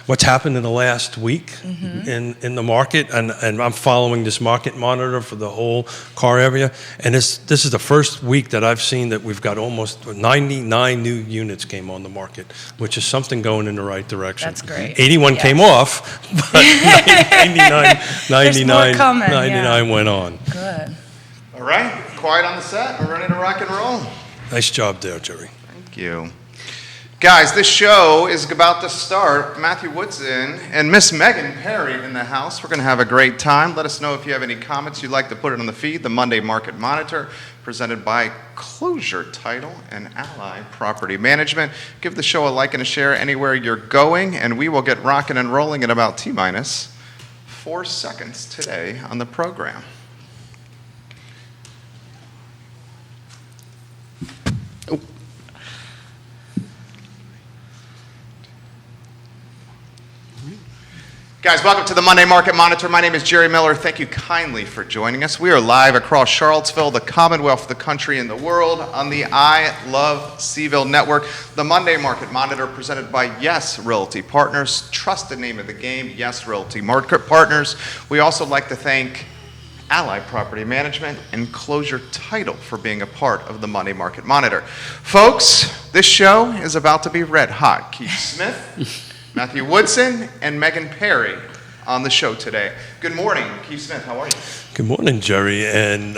what's happened in the last week in the market, and I'm following this market monitor for the whole car area, and this is the first week that I've seen that we've got almost 99 new units came on the market, which is something going in the right direction. That's great. 81 came off, but 99 went on. Good. All right, quiet on the set. We're ready to rock and roll. Nice job there, Jerry. Thank you. Guys, this show is about to start. Matthew Woodson and Miss Megan Perry in the house. We're going to have a great time. Let us know if you have any comments you'd like to put it on the feed. The Monday Market Monitor, presented by Closure Title and Ally Property Management. Give the show a like and a share anywhere you're going, and we will get rocking and rolling in about T-minus 4 seconds today on the program. Guys, welcome to the Monday Market Monitor. My name is Jerry Miller. Thank you kindly for joining us. We are live across Charlottesville, the Commonwealth, the country, and the world on the I Love CVille Network. The Monday Market Monitor presented by Yes Realty Partners, trusted name of the game, Yes Realty Market Partners. We also like to thank Ally Property Management and Closure Title for being a part of the Monday Market Monitor. Folks, this show is about to be red hot. Keith Smith, Matthew Woodson, and Megan Perry on the show today. Good morning, Keith Smith. How are you? Good morning, Jerry. And,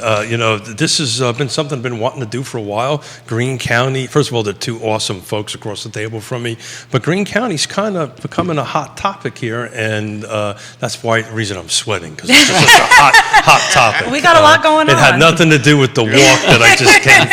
this has been something I've been wanting to do for a while. Greene County, first of all, there are two awesome folks across the table from me, but Greene County's kind of becoming a hot topic here, and that's the reason I'm sweating, because it's just such a hot topic. We got a lot going on. It had nothing to do with the walk that I just came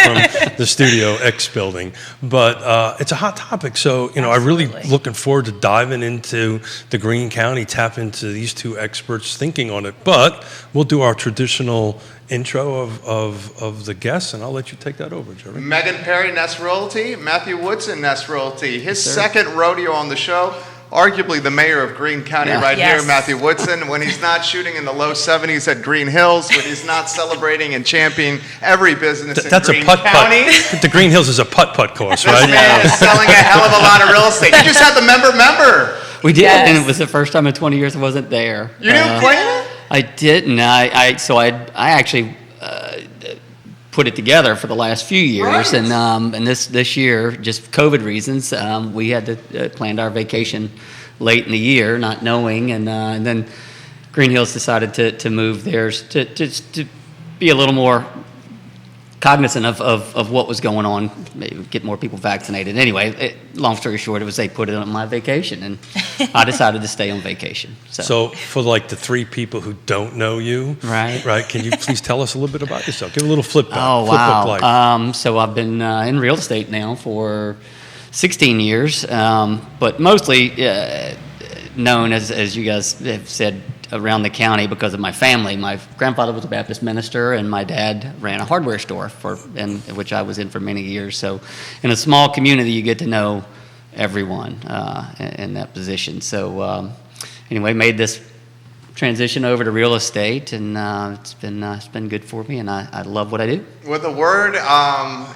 from the Studio X building, but it's a hot topic. So, I'm really looking forward to diving into the Greene County, tap into these two experts thinking on it, but we'll do our traditional intro of the guests, and I'll let you take that over, Jerry. Megan Perry, Nest Realty. Matthew Woodson, Nest Realty. His second rodeo on the show. Arguably the mayor of Greene County here, Matthew Woodson. When he's not shooting in the low 70s at Green Hills, when he's not celebrating and championing every business in Greene County. The Green Hills is a putt-putt course, right? This man is selling a hell of a lot of real estate. You just had the member. We did, and it was the first time in 20 years I wasn't there. You didn't play it? I didn't. I actually put it together for the last few years, right. and this year, just COVID reasons, we had to planned our vacation late in the year, not knowing, and then Green Hills decided to move theirs to be a little more cognizant of what was going on, maybe get more people vaccinated. Anyway, long story short, they put it on my vacation, and I decided to stay on vacation. So for like the three people who don't know you, right? Can you please tell us a little bit about yourself? Give a little flip back. Oh, wow. So I've been in real estate now for 16 years, but mostly known as you guys have said, around the county because of my family. My grandfather was a Baptist minister, and my dad ran a hardware store which I was in for many years. So in a small community, you get to know everyone in that position. So anyway, made this transition over to real estate, and it's been good for me, and I love what I do. Well, the word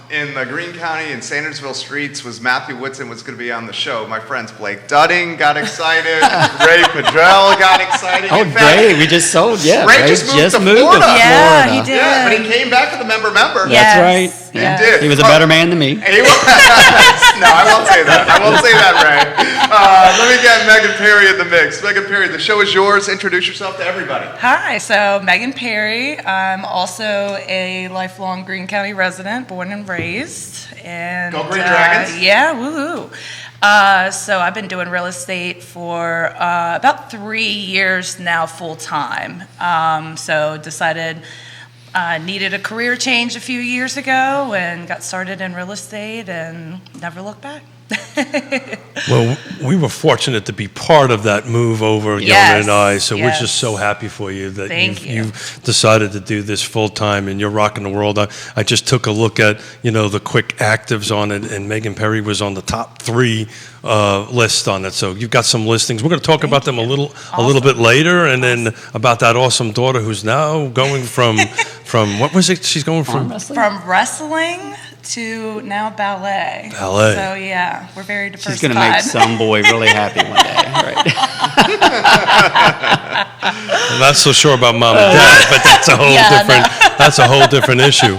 in the Greene County and Sandersville streets was Matthew Woodson was going to be on the show. My friends Blake Dudding got excited. Ray Padrell got excited. Oh, great. We just sold, Ray just moved to Florida. Yeah, he did. Yeah, but he came back to the member. That's right. He did. He was a better man than me. He was. No, I won't say that. Ray. Let me get Megan Perry in the mix. Megan Perry, the show is yours. Introduce yourself to everybody. Hi, so Megan Perry. I'm also a lifelong Greene County resident, born and raised. And Go Green Dragons. Yeah, woohoo. So I've been doing real estate for about 3 years now, full time. So decided needed a career change a few years ago and got started in real estate and never looked back. Well, we were fortunate to be part of that move over, Yona and I, so we're just so happy for you that you've decided to do this full time and you're rocking the world. I just took a look at, the quick actives on it, and Megan Perry was on the top 3 list on it. So you've got some listings. We're going to talk about them a little bit later, and then about that awesome daughter who's now going from what was it? She's going from wrestling to now ballet. Ballet. So yeah, we're very diversified. She's going to make some boy really happy one day, right? I'm not so sure about mom and dad, but that's a whole different issue.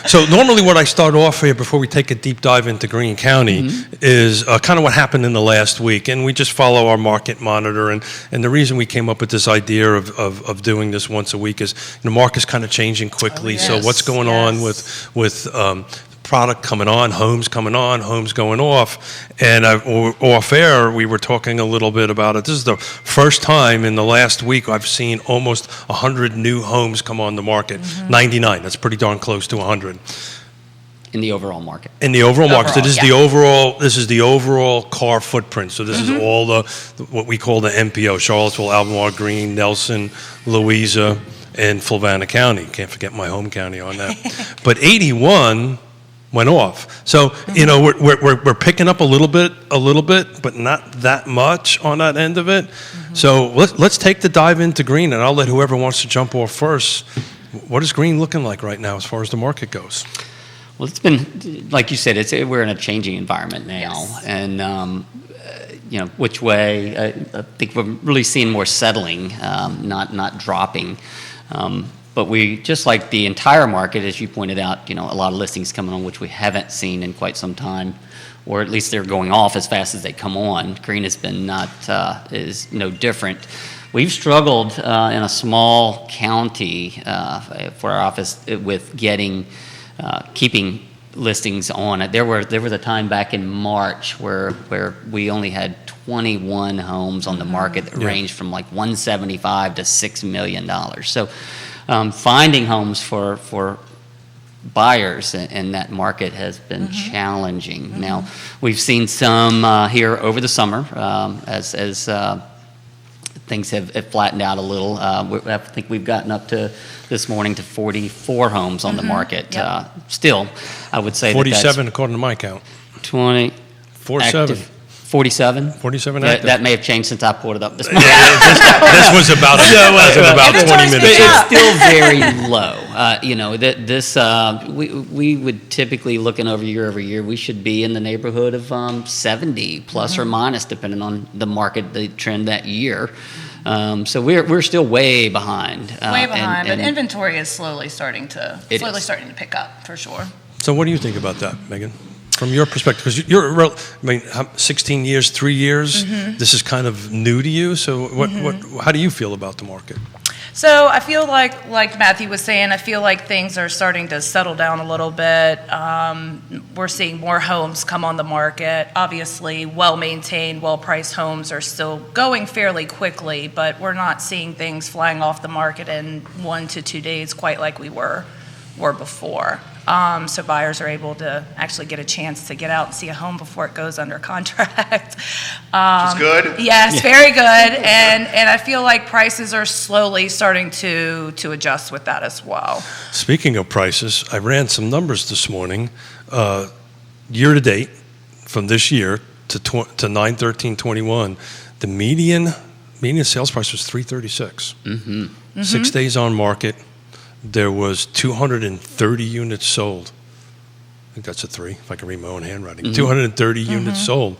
So normally what I start off here before we take a deep dive into Greene County is kind of what happened in the last week. And we just follow our market monitor. And the reason we came up with this idea of doing this once a week is the market's kind of changing quickly. So what's going on with product coming on, homes going off. And off air, we were talking a little bit about it. This is the first time in the last week I've seen almost 100 new homes come on the market. 99, that's pretty darn close to 100. In the overall market. In the overall market. So this is the overall car footprint. So this is all the what we call the MPO, Charlottesville, Albemarle, Greene, Nelson, Louisa, and Fluvanna County. Can't forget my home county on that. But 81 went off. So, we're picking up a little bit, but not that much on that end of it. So let's take the dive into Greene, and I'll let whoever wants to jump off first. What is Greene looking like right now as far as the market goes? Well, it's been, like you said, we're in a changing environment now. And, which way, I think we're really seeing more settling, not dropping. But we, just like the entire market, as you pointed out, a lot of listings coming on, which we haven't seen in quite some time, or at least they're going off as fast as they come on. Greene has been is no different. We've struggled in a small county for our office with keeping listings on. There was a time back in March where we only had 21 homes on the market that ranged from like $175 to $6 million. So finding homes for buyers in that market has been challenging. Now, we've seen some here over the summer as things have flattened out a little. I think we've gotten up to this morning to 44 homes on the market. Still, I would say 47 according to my count. 20. 47. 47? 47 active. That may have changed since I pulled it up this morning. This was about 20 minutes It's ago. still very low. We would typically, looking over year, we should be in the neighborhood of 70 plus or minus, depending on the market, the trend that year. So we're still way behind. But inventory is slowly starting to pick up for sure. So what do you think about that, Megan? From your perspective, because 16 years, 3 years, this is kind of new to you. So how do you feel about the market? So I feel like Matthew was saying, I feel like things are starting to settle down a little bit. We're seeing more homes come on the market. Obviously, well-maintained, well-priced homes are still going fairly quickly, but we're not seeing things flying off the market in 1 to 2 days quite like we were before. So buyers are able to actually get a chance to get out and see a home before it goes under contract. Which is good. Yes, very good. And I feel like prices are slowly starting to adjust with that as well. Speaking of prices, I ran some numbers this morning. Year to date, from this year to 9/13/21, the median sales price was $336. 6 days on market. There was 230 units sold. I think that's a 3, if I can read my own handwriting. 230 units sold.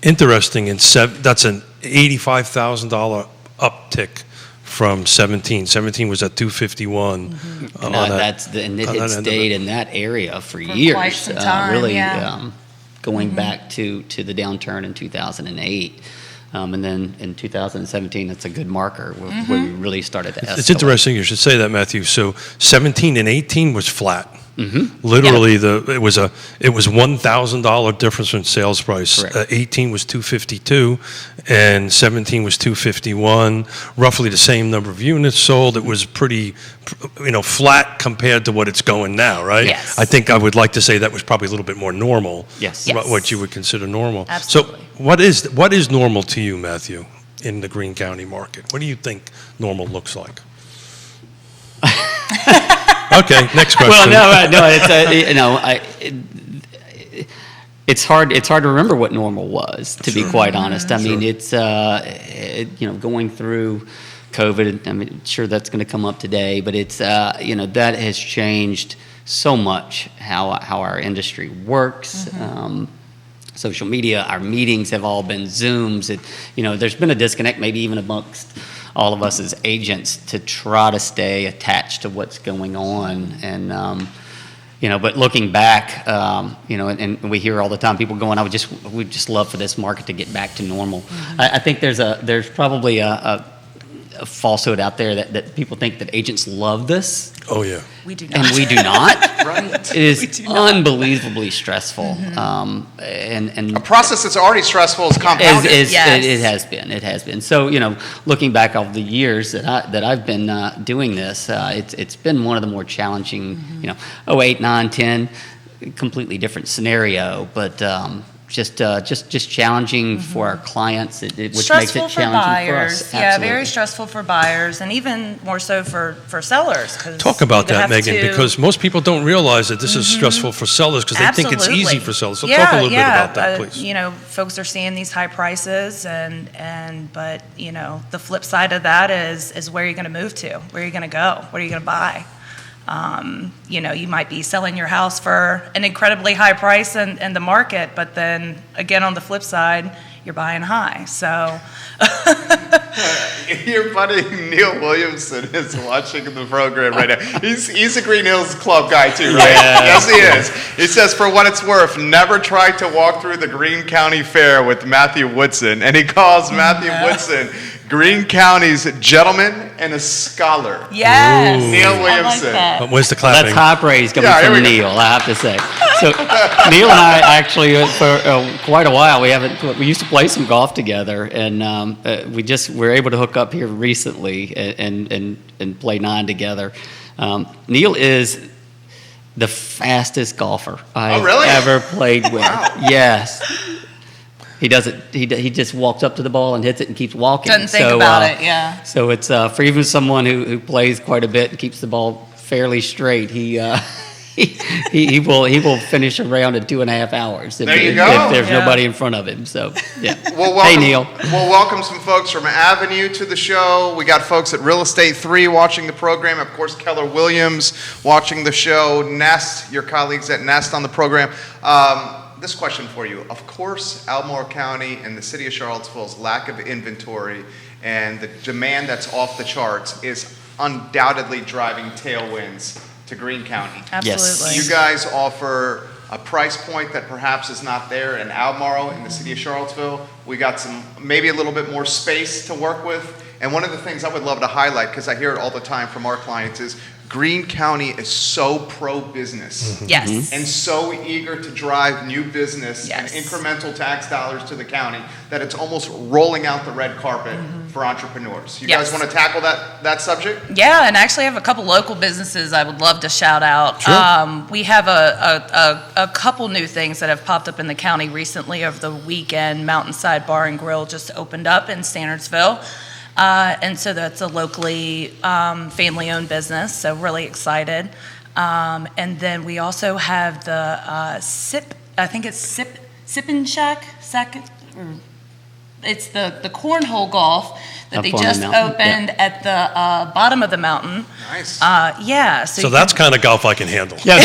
Interesting, that's an $85,000 uptick from 17. 17 was at 251. It stayed in that area for years. Quite some time, going back to the downturn in 2008. And then in 2017, that's a good marker where we really started to escalate. It's interesting you should say that, Matthew. So 17 and 18 was flat. Literally, it was $1,000 difference in sales price. 18 was 252, and 17 was 251. Roughly the same number of units sold. It was pretty, flat compared to what it's going now, right? Yes. I think I would like to say that was probably a little bit more normal. Yes. What you would consider normal. Absolutely. So what is normal to you, Matthew, in the Greene County market? What do you think normal looks like? Okay, next question. Well, it's hard to remember what normal was, to be quite honest. I mean, it's going through COVID. I mean, sure that's going to come up today, but it's that has changed so much how our industry works. Social media, our meetings have all been Zooms. There's been a disconnect, maybe even amongst all of us as agents, to try to stay attached to what's going on. And but looking back, and we hear all the time people going, we'd just love for this market to get back to normal. I think there's probably a falsehood out there that people think that agents love this. Oh yeah, we do not. And we do not. Right. It is unbelievably stressful, and a process that's already stressful is compounded. It has been. So looking back over the years that I've been doing this, it's been one of the more challenging. 08, 9, 10, completely different scenario, but. Just challenging for our clients, which stressful makes it challenging for us. Stressful for buyers, yeah, very stressful for buyers, and even more so for sellers. Talk about that, Megan, because most people don't realize that this is stressful for sellers because they think it's easy for sellers. So talk a little bit about that, please. Folks are seeing these high prices, but the flip side of that is where you're going to move to, where you're going to go, what are you going to buy. You might be selling your house for an incredibly high price in the market, but then again, on the flip side, you're buying high. So your buddy Neil Williamson is watching the program right now. He's a Green Hills Club guy too, right? Yeah. Yes, he is. He says, for what it's worth, never try to walk through the Greene County Fair with Matthew Woodson, and he calls Matthew Woodson Greene County's gentleman and a scholar. Yes. Neil Williamson. I like that. Where's the clapping? That's high praise coming from Neil, I have to say. So Neil and I actually, for quite a while, we used to play some golf together, and we were able to hook up here recently and play 9 together. Neil is the fastest golfer I've ever played with. Wow. Yes. He does it. He just walks up to the ball and hits it and keeps walking. Doesn't think about it. Yeah. So it's for even someone who plays quite a bit and keeps the ball fairly straight. He will finish a round in 2.5 hours if there's nobody in front of him. So yeah. Hey Neil. We'll welcome some folks from Avenue to the show. We got folks at Real Estate 3 watching the program. Of course, Keller Williams watching the show. Nest, your colleagues at Nest on the program. This question for you. Of course, Albemarle County and the city of Charlottesville's lack of inventory and the demand that's off the charts is undoubtedly driving tailwinds to Greene County. Absolutely. You guys offer a price point that perhaps is not there in Albemarle in the city of Charlottesville. We got maybe a little bit more space to work with. And one of the things I would love to highlight, because I hear it all the time from our clients, is Greene County is so pro-business. Yes. And so eager to drive new business and incremental tax dollars to the county that it's almost rolling out the red carpet for entrepreneurs. You guys want to tackle that subject? Yeah, and actually I have a couple local businesses I would love to shout out. Sure. We have a couple new things that have popped up in the county recently over the weekend. Mountainside Bar and Grill just opened up in Standardsville. And so that's a locally family-owned business, so really excited. And then we also have the Sippin' Shack. It's the cornhole golf that they just opened at the bottom of the mountain. Nice. Yeah. So that's kind of golf I can handle. Yeah.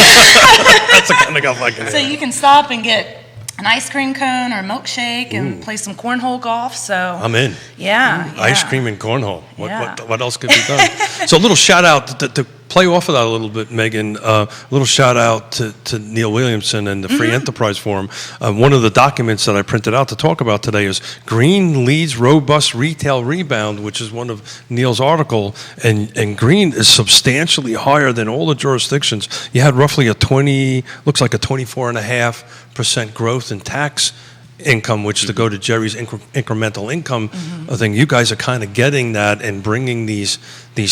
That's the kind of golf I can handle. So you can stop and get an ice cream cone or a milkshake and play some cornhole golf. So I'm in. Yeah. Ice cream and cornhole. What else could be done? So a little shout out to play off of that a little bit, Megan. A little shout out to Neil Williamson and the Free Enterprise Forum. One of the documents that I printed out to talk about today is Greene leads robust retail rebound, which is one of Neil's article. And Greene is substantially higher than all the jurisdictions. You had roughly looks like a 24.5% growth in tax income, which to go to Jerry's incremental income thing, you guys are kind of getting that and bringing these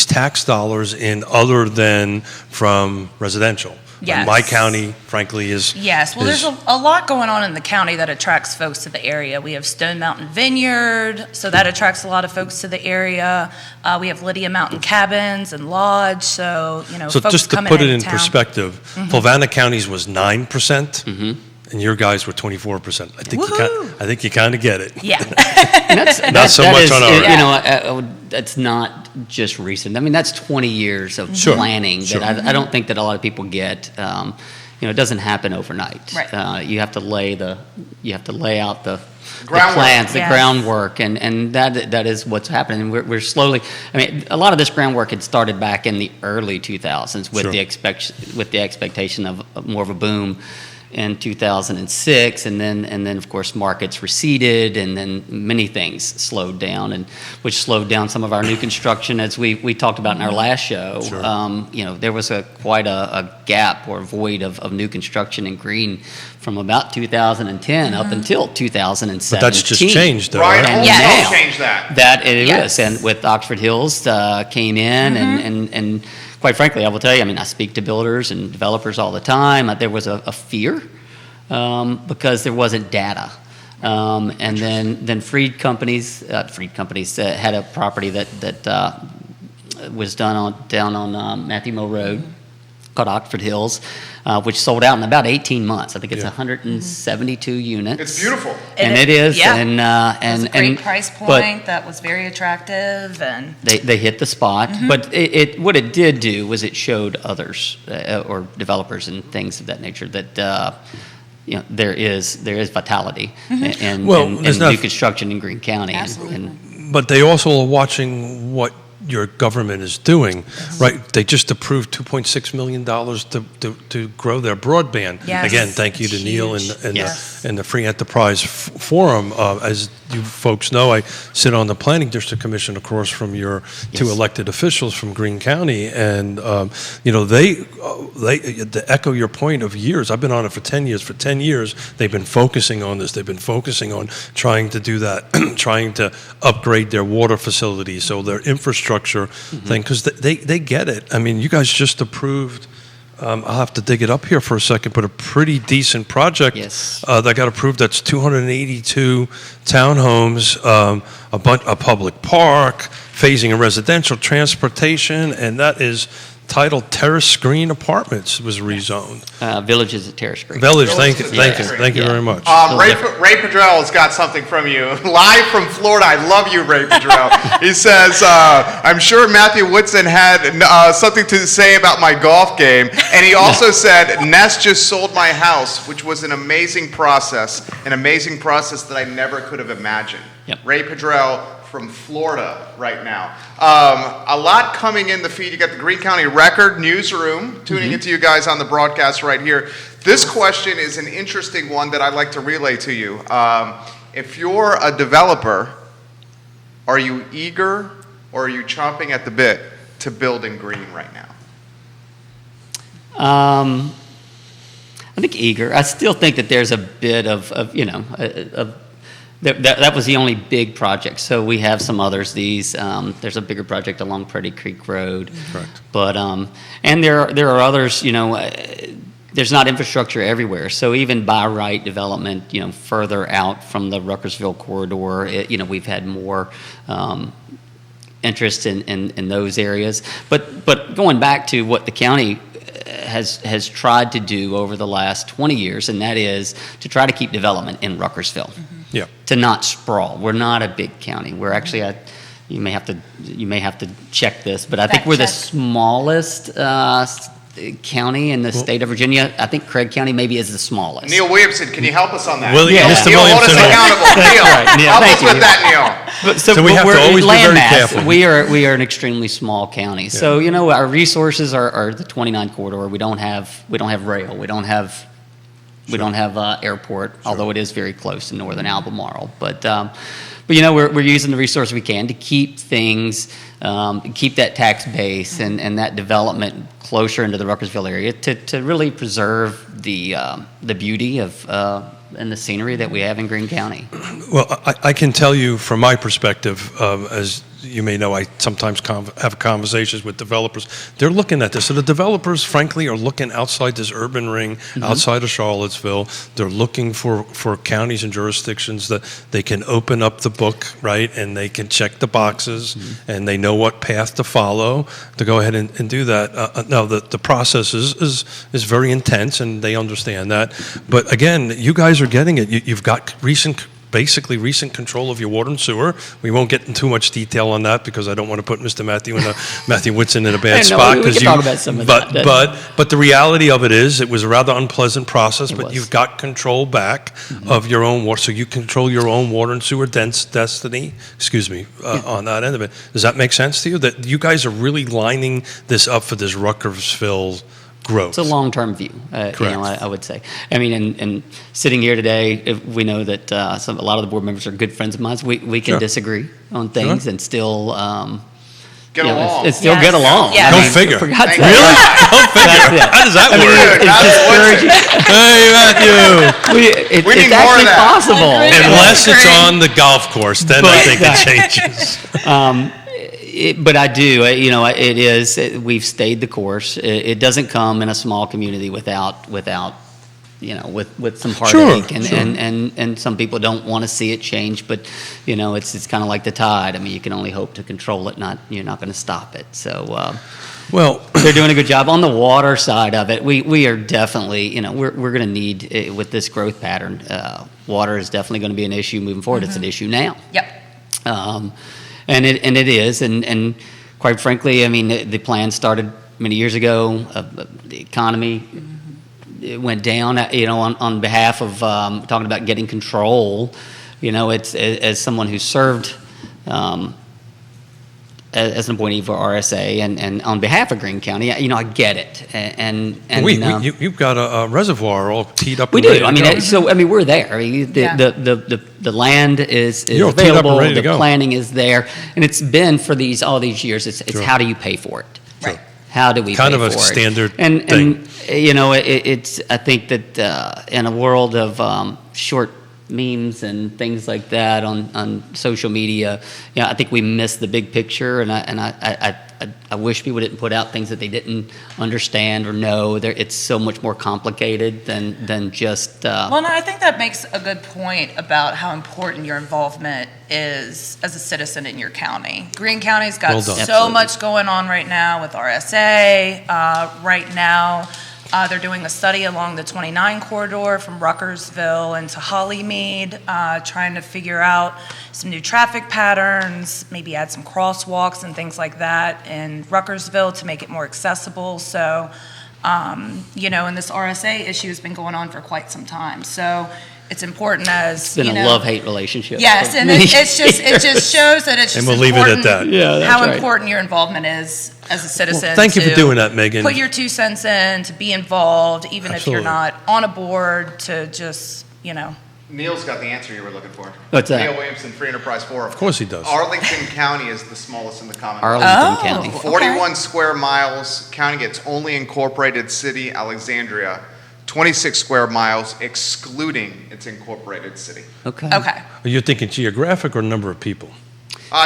tax dollars in other than from residential. Yes. My county, frankly, is... Yes, well, there's a lot going on in the county that attracts folks to the area. We have Stone Mountain Vineyard, so that attracts a lot of folks to the area. We have Lydia Mountain Cabins and Lodge, so, So folks just to coming put it in town. perspective, Fluvanna County's was 9%. and your guys were 24%. I think you kind of get it. Yeah. Not so much on our end. That's not just recent. I mean, that's 20 years of planning that I don't think that a lot of people get. It doesn't happen overnight. Right. You have to lay out the groundwork. Plans, the groundwork, and that is what's happening. We're slowly. I mean, a lot of this groundwork had started back in the early 2000s with the expectation of more of a boom in 2006, and then of course markets receded, and then many things slowed down, and which slowed down some of our new construction, as we talked about in our last show. There was quite a gap or void of new construction in Greene from about 2010 up until 2017. But that's just changed, though. Ryan Right? also changed that. That it is, and with Oxford Hills came in, and quite frankly, I will tell you, I mean, I speak to builders and developers all the time. There was a fear because there wasn't data. And then freed companies had a property that was done down on Matthew Mill Road called Oxford Hills, which sold out in about 18 months. I think it's 172 units. It's beautiful. And it is. Yeah. And, it was a great price point that was very attractive. And they hit the spot. But what it did do was it showed others or developers and things of that nature that there is vitality in new construction in Greene County. Absolutely. But they also are watching what your government is doing, right? They just approved $2.6 million to grow their broadband. Yes. Again, thank you to It's Neil huge. and the Free Enterprise Forum. As you folks know, I sit on the Planning District Commission across from your two elected officials from Greene County, and they to echo your point of years. I've been on it for 10 years. For 10 years, they've been focusing on this. They've been focusing on trying to do that, trying to upgrade their water facilities, so their infrastructure thing, because they get it. I mean, you guys just approved, I'll have to dig it up here for a second, but a pretty decent project that got approved. That's 282 townhomes, a public park, phasing in residential, transportation, and that is titled Terrace Green Apartments was rezoned. Village is a Terrace Green. Village, thank you very much. Ray Pedrell's got something from you, live from Florida. I love you, Ray Pedrell. He says, I'm sure Matthew Woodson had something to say about my golf game, and he also said, Ness just sold my house, which was an amazing process that I never could have imagined. Yep. Ray Pedrell from Florida right now. A lot coming in the feed. You got the Greene County Record Newsroom tuning into you guys on the broadcast right here. This question is an interesting one that I'd like to relay to you. If you're a developer, are you eager or are you chomping at the bit to build in Greene right now? I think eager. I still think that there's a bit of that was the only big project. So we have some others. There's a bigger project along Pretty Creek Road. Correct. But and there are others. There's not infrastructure everywhere. So even by right development, further out from the Ruckersville corridor, we've had more interest in those areas. But going back to what the county has tried to do over the last 20 years, and that is to try to keep development in Ruckersville. Yeah. To not sprawl. We're not a big county. We're actually you may have to check this, but I think we're the smallest county in the state of Virginia. I think Craig County maybe is the smallest. Neil Williamson, can you help us on that? Mr. Neil, hold us Williamson. accountable. Neil, help us with that, Neil. But, So we have to always be very careful. We are an extremely small county. So our resources are the 29 corridor. We don't have rail. We don't have airport, although it is very close to northern Albemarle. But we're using the resources we can to keep things, keep that tax base and that development closer into the Ruckersville area to really preserve the beauty of and the scenery that we have in Greene County. Well, I can tell you from my perspective, as you may know, I sometimes have conversations with developers. They're looking at this. So the developers, frankly, are looking outside this urban ring, outside of Charlottesville. They're looking for counties and jurisdictions that they can open up the book, right, and they can check the boxes, and they know what path to follow to go ahead and do that. Now, the process is very intense, and they understand that. But again, you guys are getting it. You've got basically recent control of your water and sewer. We won't get into too much detail on that because I don't want to put Mr. Matthew Woodson in a bad spot. We can talk about some of that. But the reality of it is, it was a rather unpleasant process. But you've got control back of your own water, so you control your own water and sewer destiny. On that end of it. Does that make sense to you? That you guys are really lining this up for this Ruckersville growth. It's a long-term view, I would say. I mean, and sitting here today, we know that a lot of the board members are good friends of mine. So we can disagree on things and still get along. It's still get along. Yeah. Go figure. Really? Go figure. How does that work? Hey, Matthew. We need It's more of actually that. possible. Unless it's on the golf course, then I think it changes. But I do, it is, we've stayed the course. It doesn't come in a small community without with some heartache. And some people don't want to see it change, but, it's kind of like the tide. I mean, you can only hope to control it, you're not going to stop it. So, they're doing a good job. On the water side of it, we are definitely, we're going to need, with this growth pattern, water is definitely going to be an issue moving forward. It's an issue now. Yep. And it is, and quite frankly, I mean, the plan started many years ago. The economy it went down, on behalf of talking about getting control. It's as someone who served as an appointee for RSA and on behalf of Greene County, I get it. And you've got a reservoir all teed up. We and ready do. to I mean, go. we're there. The land is You're all teed up and available. ready to The go. planning is there, and it's been for all these years. It's Sure. how do you pay for it? Right. How do we Kind pay of a for it? standard and, thing. And it's I think that in a world of short memes and things like that on social media, I think we miss the big picture, and I wish people didn't put out things that they didn't understand or know. It's so much more complicated than just. Well, no, I think that makes a good point about how important your involvement is as a citizen in your county. Greene County's got so Absolutely. much going on right now with RSA. Right now, they're doing a study along the 29 corridor from Ruckersville into Hollymead, trying to figure out some new traffic patterns, maybe add some crosswalks and things like that in Ruckersville to make it more accessible. So, and this RSA issue has been going on for quite some time. So it's important as, It's been a love-hate relationship. Yes, and it just shows that it's just And we'll leave it at important that. Yeah, that's how right. important your involvement is as a citizen. Well, thank you for to doing that, Megan. Put your 2 cents in, to be involved, even if Absolutely. you're not on a board, to just, Neil's got the answer you were looking for. What's that? Neil Williamson, Free Enterprise Forum. Of course he does. Arlington County is the smallest in the Commonwealth. Arlington Oh. County. 41 square miles. County gets only incorporated city, Alexandria. 26 square miles, excluding its incorporated city. Okay. Okay. Are you thinking geographic or number of people?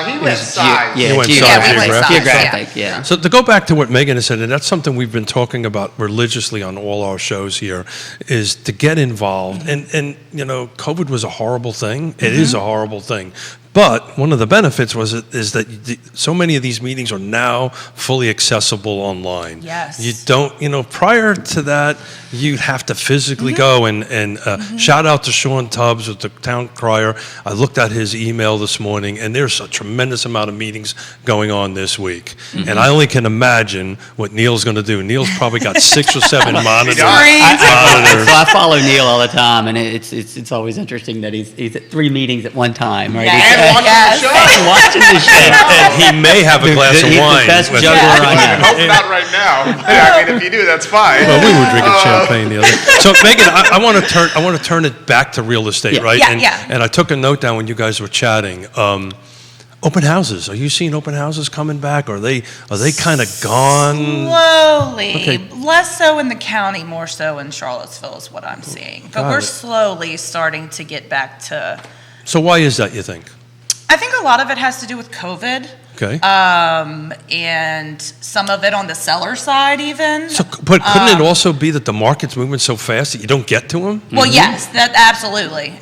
He went size. Yeah, You went geographic. size, Geographic, yeah. So to go back to what Megan has said, and that's something we've been talking about religiously on all our shows here, is to get involved. And COVID was a horrible thing. It is a horrible thing. But one of the benefits is that so many of these meetings are now fully accessible online. Yes. You don't, prior to that, you'd have to physically go and shout out to Sean Tubbs with the town crier. I looked at his email this morning, and there's a tremendous amount of meetings going on this week. And I only can imagine what Neil's going to do. Neil's probably got 6 or 7 monitors. So I follow Neil all the time, and it's always interesting that he's at 3 meetings at one time, right? Yes. And watching the show. Watching the show. And he may have a glass of He's the wine. best with- juggler I know. I hope not right now. I mean, if you do, that's fine. Well, we were drinking champagne the other day. So, Megan, I want to turn it back to real estate, Yeah. right? Yeah, And I took a note down when you guys were chatting. Open houses. Are you seeing open houses coming back? Are they kind of gone? Slowly. Okay. Less so in the county, more so in Charlottesville is what I'm seeing. But Got we're it. slowly starting to get back to. So why is that, you think? I think a lot of it has to do with COVID. Okay. And some of it on the seller side even. So, but couldn't it also be that the market's moving so fast that you don't get to them? Well, yes, that absolutely.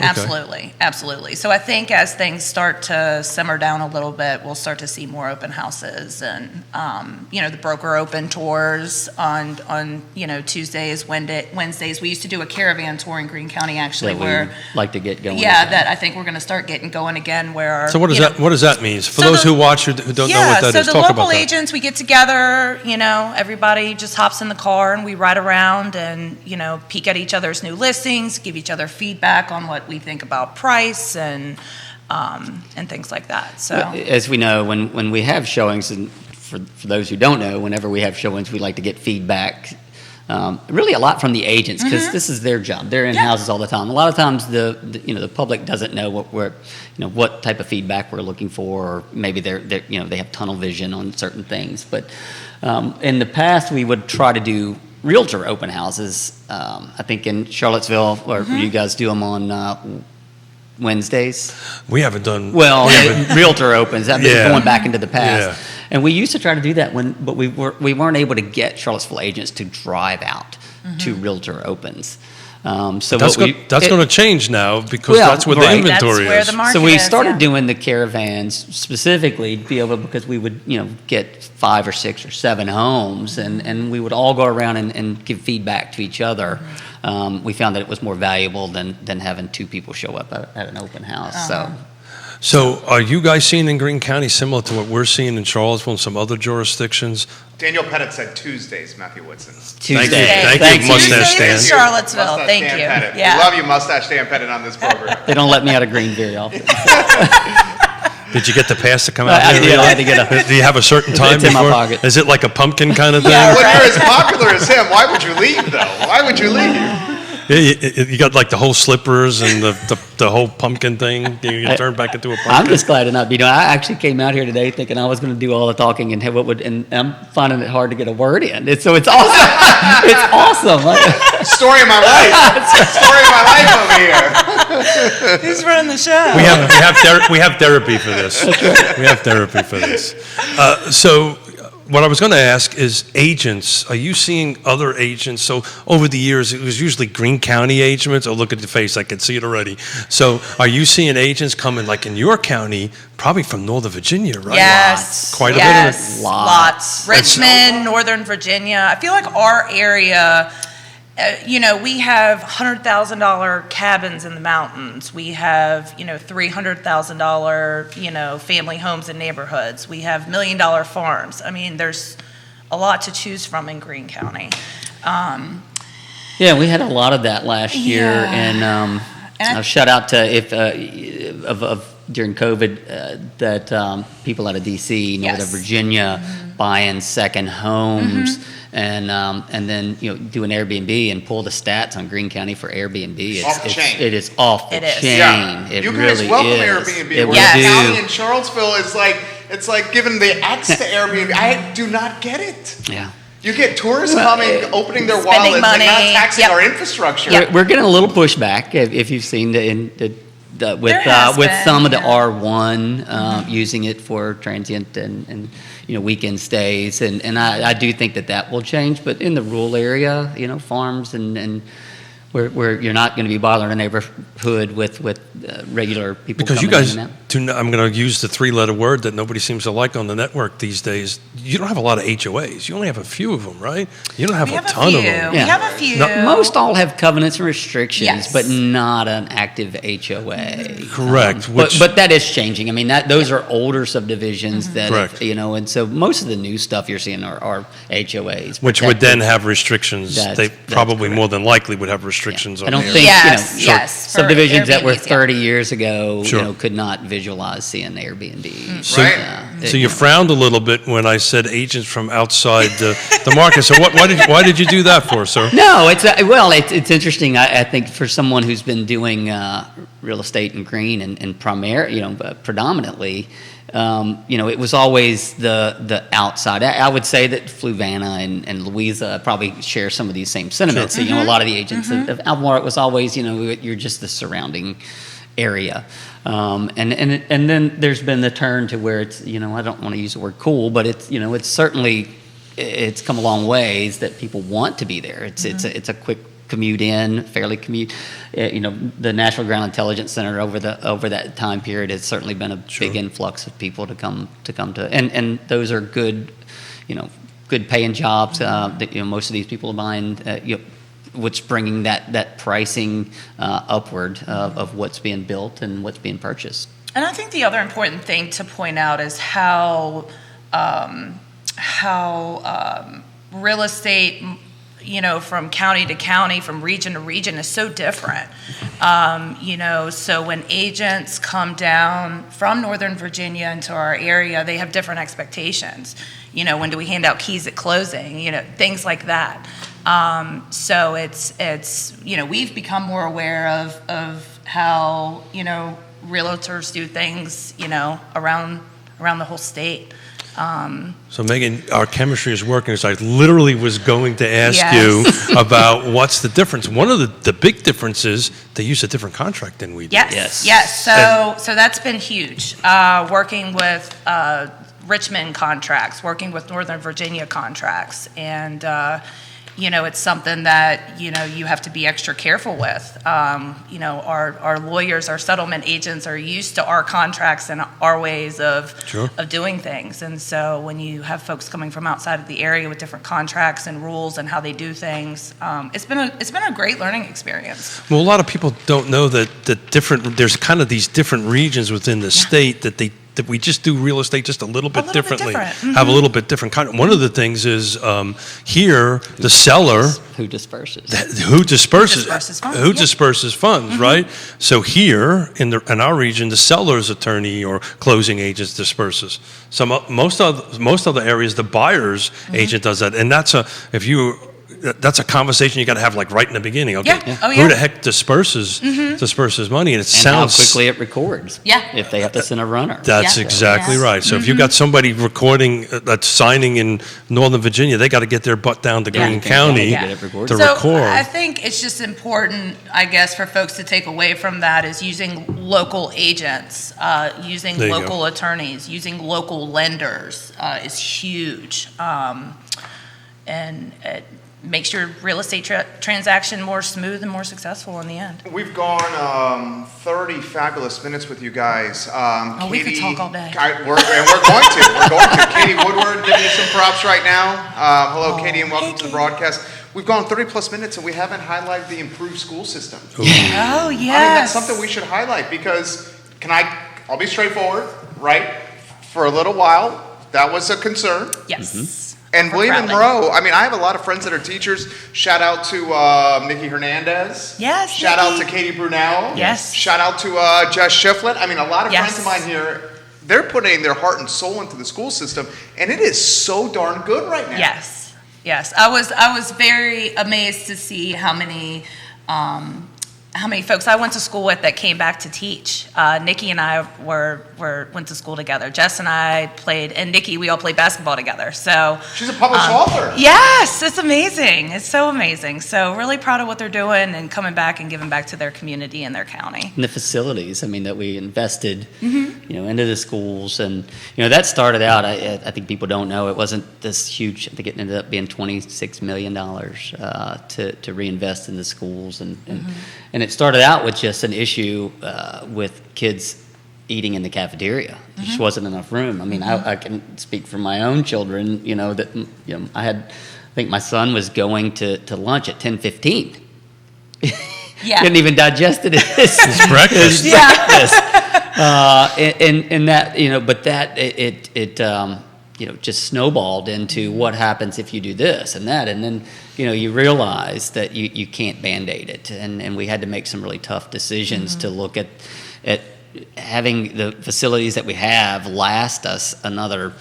So I think as things start to simmer down a little bit, we'll start to see more open houses and, the broker open tours on Tuesdays, Wednesdays. We used to do a caravan tour in Greene County, actually, That we like to get going. Yeah, that I think we're going to start getting going again. So what does that mean? For those who watch who don't know what that is, so the local agents, we get together, everybody just hops in the car and we ride around and, peek at each other's new listings, give each other feedback on what we think about price and things like that. So as we know, when we have showings, and for those who don't know, whenever we have showings, we like to get feedback. Really a lot from the agents because this is their job. They're in houses all the time. A lot of times the public doesn't know what type of feedback we're looking for, or maybe they have tunnel vision on certain things. But in the past, we would try to do realtor open houses. I think in Charlottesville, or you guys do them on Wednesdays. We haven't done realtor opens. I've been going back into the past. Yeah. And we used to try to do that but we weren't able to get Charlottesville agents to drive out to realtor opens. So that's going to change now because that's where the inventory that's where is. the market so we is, started doing the caravans specifically to be able, because we would get 5 or 6 or 7 homes and we would all go around and give feedback to each other. We found that it was more valuable than having 2 people show up at an open house. So are you guys seeing in Greene County similar to what we're seeing in Charlottesville and some other jurisdictions? Daniel Pettit said Tuesdays, Matthew Woodson. Tuesday. Thank you, Mustache Tuesdays in Dan. Charlottesville. Mustache Thank Dan you. Pettit. Yeah. We love you, Mustache Dan Pettit, on this program. They don't let me out of Greene very often. Did you get the pass to come out I here? did. I had to get a. Do you have a certain time? It's in my before? pocket. Is it like a pumpkin kind of thing? Yeah, When you're as popular as him, why would you leave, though? Why would you leave? You got like the whole slippers and the whole pumpkin thing. You can turn back into a pumpkin. I'm just glad to not be doing. I actually came out here today thinking I was going to do all the talking and and I'm finding it hard to get a word in. It's awesome. It's awesome. Story of my life. Story of my life over here. Who's running the show? We have therapy for this. We have therapy for this. So what I was going to ask is agents. Are you seeing other agents? So over the years, it was usually Greene County agents. Oh, look at the face. I can see it already. So are you seeing agents coming, like in your county, probably from Northern Virginia, right? Yes. Quite a bit of it? Lots. Richmond, Northern Virginia. I feel like our area, we have $100,000 cabins in the mountains. We have, $300,000, family homes and neighborhoods. We have $1 million farms. I mean, there's a lot to choose from in Greene County. Yeah, we had a lot of that last year, and shout out to during COVID that people out of DC, Northern Virginia, buying second homes. And then do an Airbnb and pull the stats on Greene County for Airbnb. It is off the chain. Yeah. It you guys really welcome is. Airbnb. County in Charlottesville is it's like giving the X to Airbnb. I do not get it. Yeah. You get tourists coming, opening their wallets, money. and not taxing our infrastructure. We're getting a little pushback if you've seen with some of the R1 using it for transient and weekend stays, and I do think that will change. But in the rural area, farms and where you're not going to be bothering a neighborhood with regular people. Because you coming guys in and out. I'm going to use the 3-letter word that nobody seems to like on the network these days. You don't have a lot of HOAs. You only have a few of them, right? You don't have a ton of them. We have a few. Most all have covenants and restrictions, Yes. but not an active HOA. Correct. But that is changing. I mean, those are older subdivisions that, Correct. and so most of the new stuff you're seeing are HOAs. Which would then have restrictions. They probably correct. more than likely would have restrictions on I don't the think Yes, for subdivisions that were Airbnbs, 30 years ago, Sure. could not visualize seeing Airbnb. Right. So you frowned a little bit when I said agents from outside the market. So why did you do that for, sir? No, it's interesting. I think for someone who's been doing real estate in Greene and predominantly, it was always the outside. I would say that Fluvanna and Louisa probably share some of these same sentiments. Sure. A lot of the agents of Albemarle, it was always, you're just the surrounding area. And then there's been the turn to where it's, I don't want to use the word cool, but it's certainly, it's come a long ways that people want to be there. It's a quick commute in, fairly commute. The National Ground Intelligence Center over that time period has certainly been a big influx of people to come to, and those are good, good paying jobs. That most of these people are buying. What's bringing that pricing upward of what's being built and what's being purchased. And I think the other important thing to point out is how real estate, from county to county, from region to region, is so different. So when agents come down from Northern Virginia into our area, they have different expectations. When do we hand out keys at closing? Things like that. So it's we've become more aware of how realtors do things around the whole state. So Megan, our chemistry is working. So I literally was going to ask you about what's the difference. One of the big differences, they use a different contract than we do. Yes. So that's been huge. Working with Richmond contracts, working with Northern Virginia contracts, and it's something that you have to be extra careful with. Our lawyers, our settlement agents are used to our contracts and our ways of doing things. And so when you have folks coming from outside of the area with different contracts and rules and how they do things, it's been a great learning experience. Well, a lot of people don't know that there's kind of these different regions within the state that we just do real estate just a little bit differently, have a little bit different kind. One of the things is here the seller who disperses funds, right? So here in our region, the seller's attorney or closing agent disperses. Most other areas, the buyer's agent does that, and that's a conversation you got to have right in the beginning. Okay, who the heck disperses money? And sounds how quickly it records. If they have to send a runner. That's exactly right. So if you've got somebody recording that's signing in Northern Virginia, they got to get their butt down to Greene County to record. I think it's just important, I guess, for folks to take away from that is using local agents, using local attorneys, using local lenders is huge, and it makes your real estate transaction more smooth and more successful in the end. We've gone 30 fabulous minutes with you guys. Katie, we could talk all day. We're going to. Katie Woodward, giving you some props right now. Hello, Katie, and welcome to the broadcast. We've gone 30 plus minutes and we haven't highlighted the improved school system. Oh, yes. I mean, that's something we should highlight because I'll be straightforward, right? For a little while, that was a concern. Yes. And William and Monroe, I have a lot of friends that are teachers. Shout out to Nikki Hernandez. Yes. Shout out to Katie Brunel. Yes. Shout out to Jess Shiflett. A lot of friends of mine here, they're putting their heart and soul into the school system, and it is so darn good right now. Yes. I was very amazed to see how many folks I went to school with that came back to teach. Nikki and I went to school together. Jess and I played, and Nikki, we all played basketball together. So she's a published author. Yes, it's amazing. It's so amazing. So really proud of what they're doing and coming back and giving back to their community and their county. And the facilities, that we invested, into the schools, and that started out. I think people don't know it wasn't this huge. I think it ended up being $26 million to reinvest in the schools, and it started out with just an issue with kids eating in the cafeteria. There just wasn't enough room. I can speak for my own children, I think my son was going to lunch at 10:15. Couldn't even digest it. It's breakfast. And that, but that, it just snowballed into what happens if you do this and that. And then, you realize that you can't Band-Aid it. And we had to make some really tough decisions to look at having the facilities that we have last us another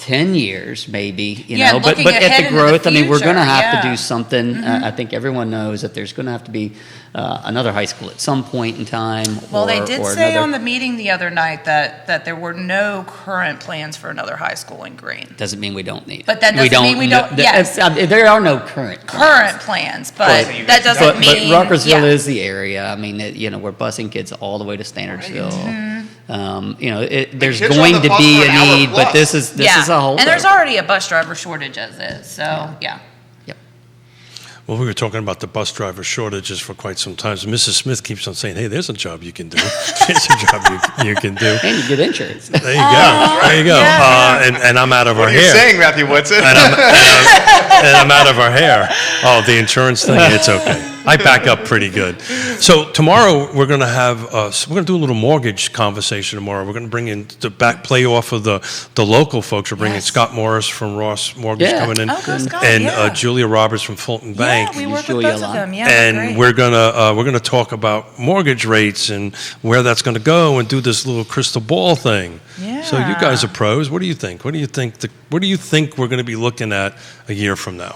10 years maybe, Yeah, but looking at ahead the into the growth, I mean, we're going to future, have to yeah. do something. I think everyone knows that there's going to have to be another high school at some point in time. Well, they did say another, on the meeting the other night that there were no current plans for another high school in Greene. Doesn't mean we don't need it. But that doesn't mean we don't- yes. There are no current Plans, but that doesn't mean. But Ruckersville yeah. is the area. I mean, we're busing kids all the way to Standardsville. There's kids are on going the to bus be for a an hour need, plus. but this is a whole. And there's already a bus driver shortage as is, so, yeah. Yep. Well, we were talking about the bus driver shortages for quite some time. So Mrs. Smith keeps on saying, hey, there's a job you can do. There's a job you can do. And you get insurance. There you go. There you go. Yeah. And I'm out of What her are you hair. saying, Matthew Woodson? And I'm out of her hair. Oh, the insurance thing, it's okay. I back up pretty good. So tomorrow we're going to have we're going to do a little mortgage conversation tomorrow. We're going to bring in the back play off of the local folks. We're bringing Yes. Scott Morris from Ross Mortgage Yeah. coming in, Oh, go Scott, and yeah. Julia Roberts from Fulton Bank. Yeah, we work with Julia both of a lot. them, yeah. they're And great. we're gonna talk about mortgage rates and where that's gonna go, and do this little crystal ball thing. So you guys are pros. What do you think? What do you think we're gonna be looking at a year from now?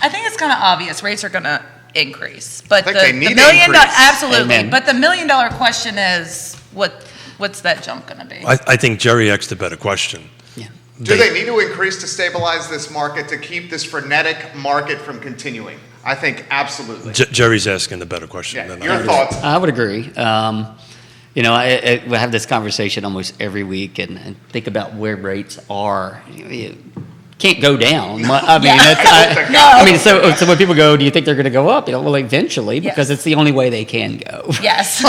I think it's kind of obvious, rates are going to increase, but think the they need to $1 million, increase. absolutely, Amen. but the $1 million question is, what's that jump going to be? I think Jerry asked a better question. Yeah. Do they need to increase to stabilize this market, to keep this frenetic market from continuing? I think absolutely. Jerry's asking the better question Yeah, than your I am. thoughts? I would agree. We have this conversation almost every week and think about where rates are. You can't go down. I mean, so when people go, do you think they're going to go up? Well, eventually, because Yes. it's the only way they can go. Yes.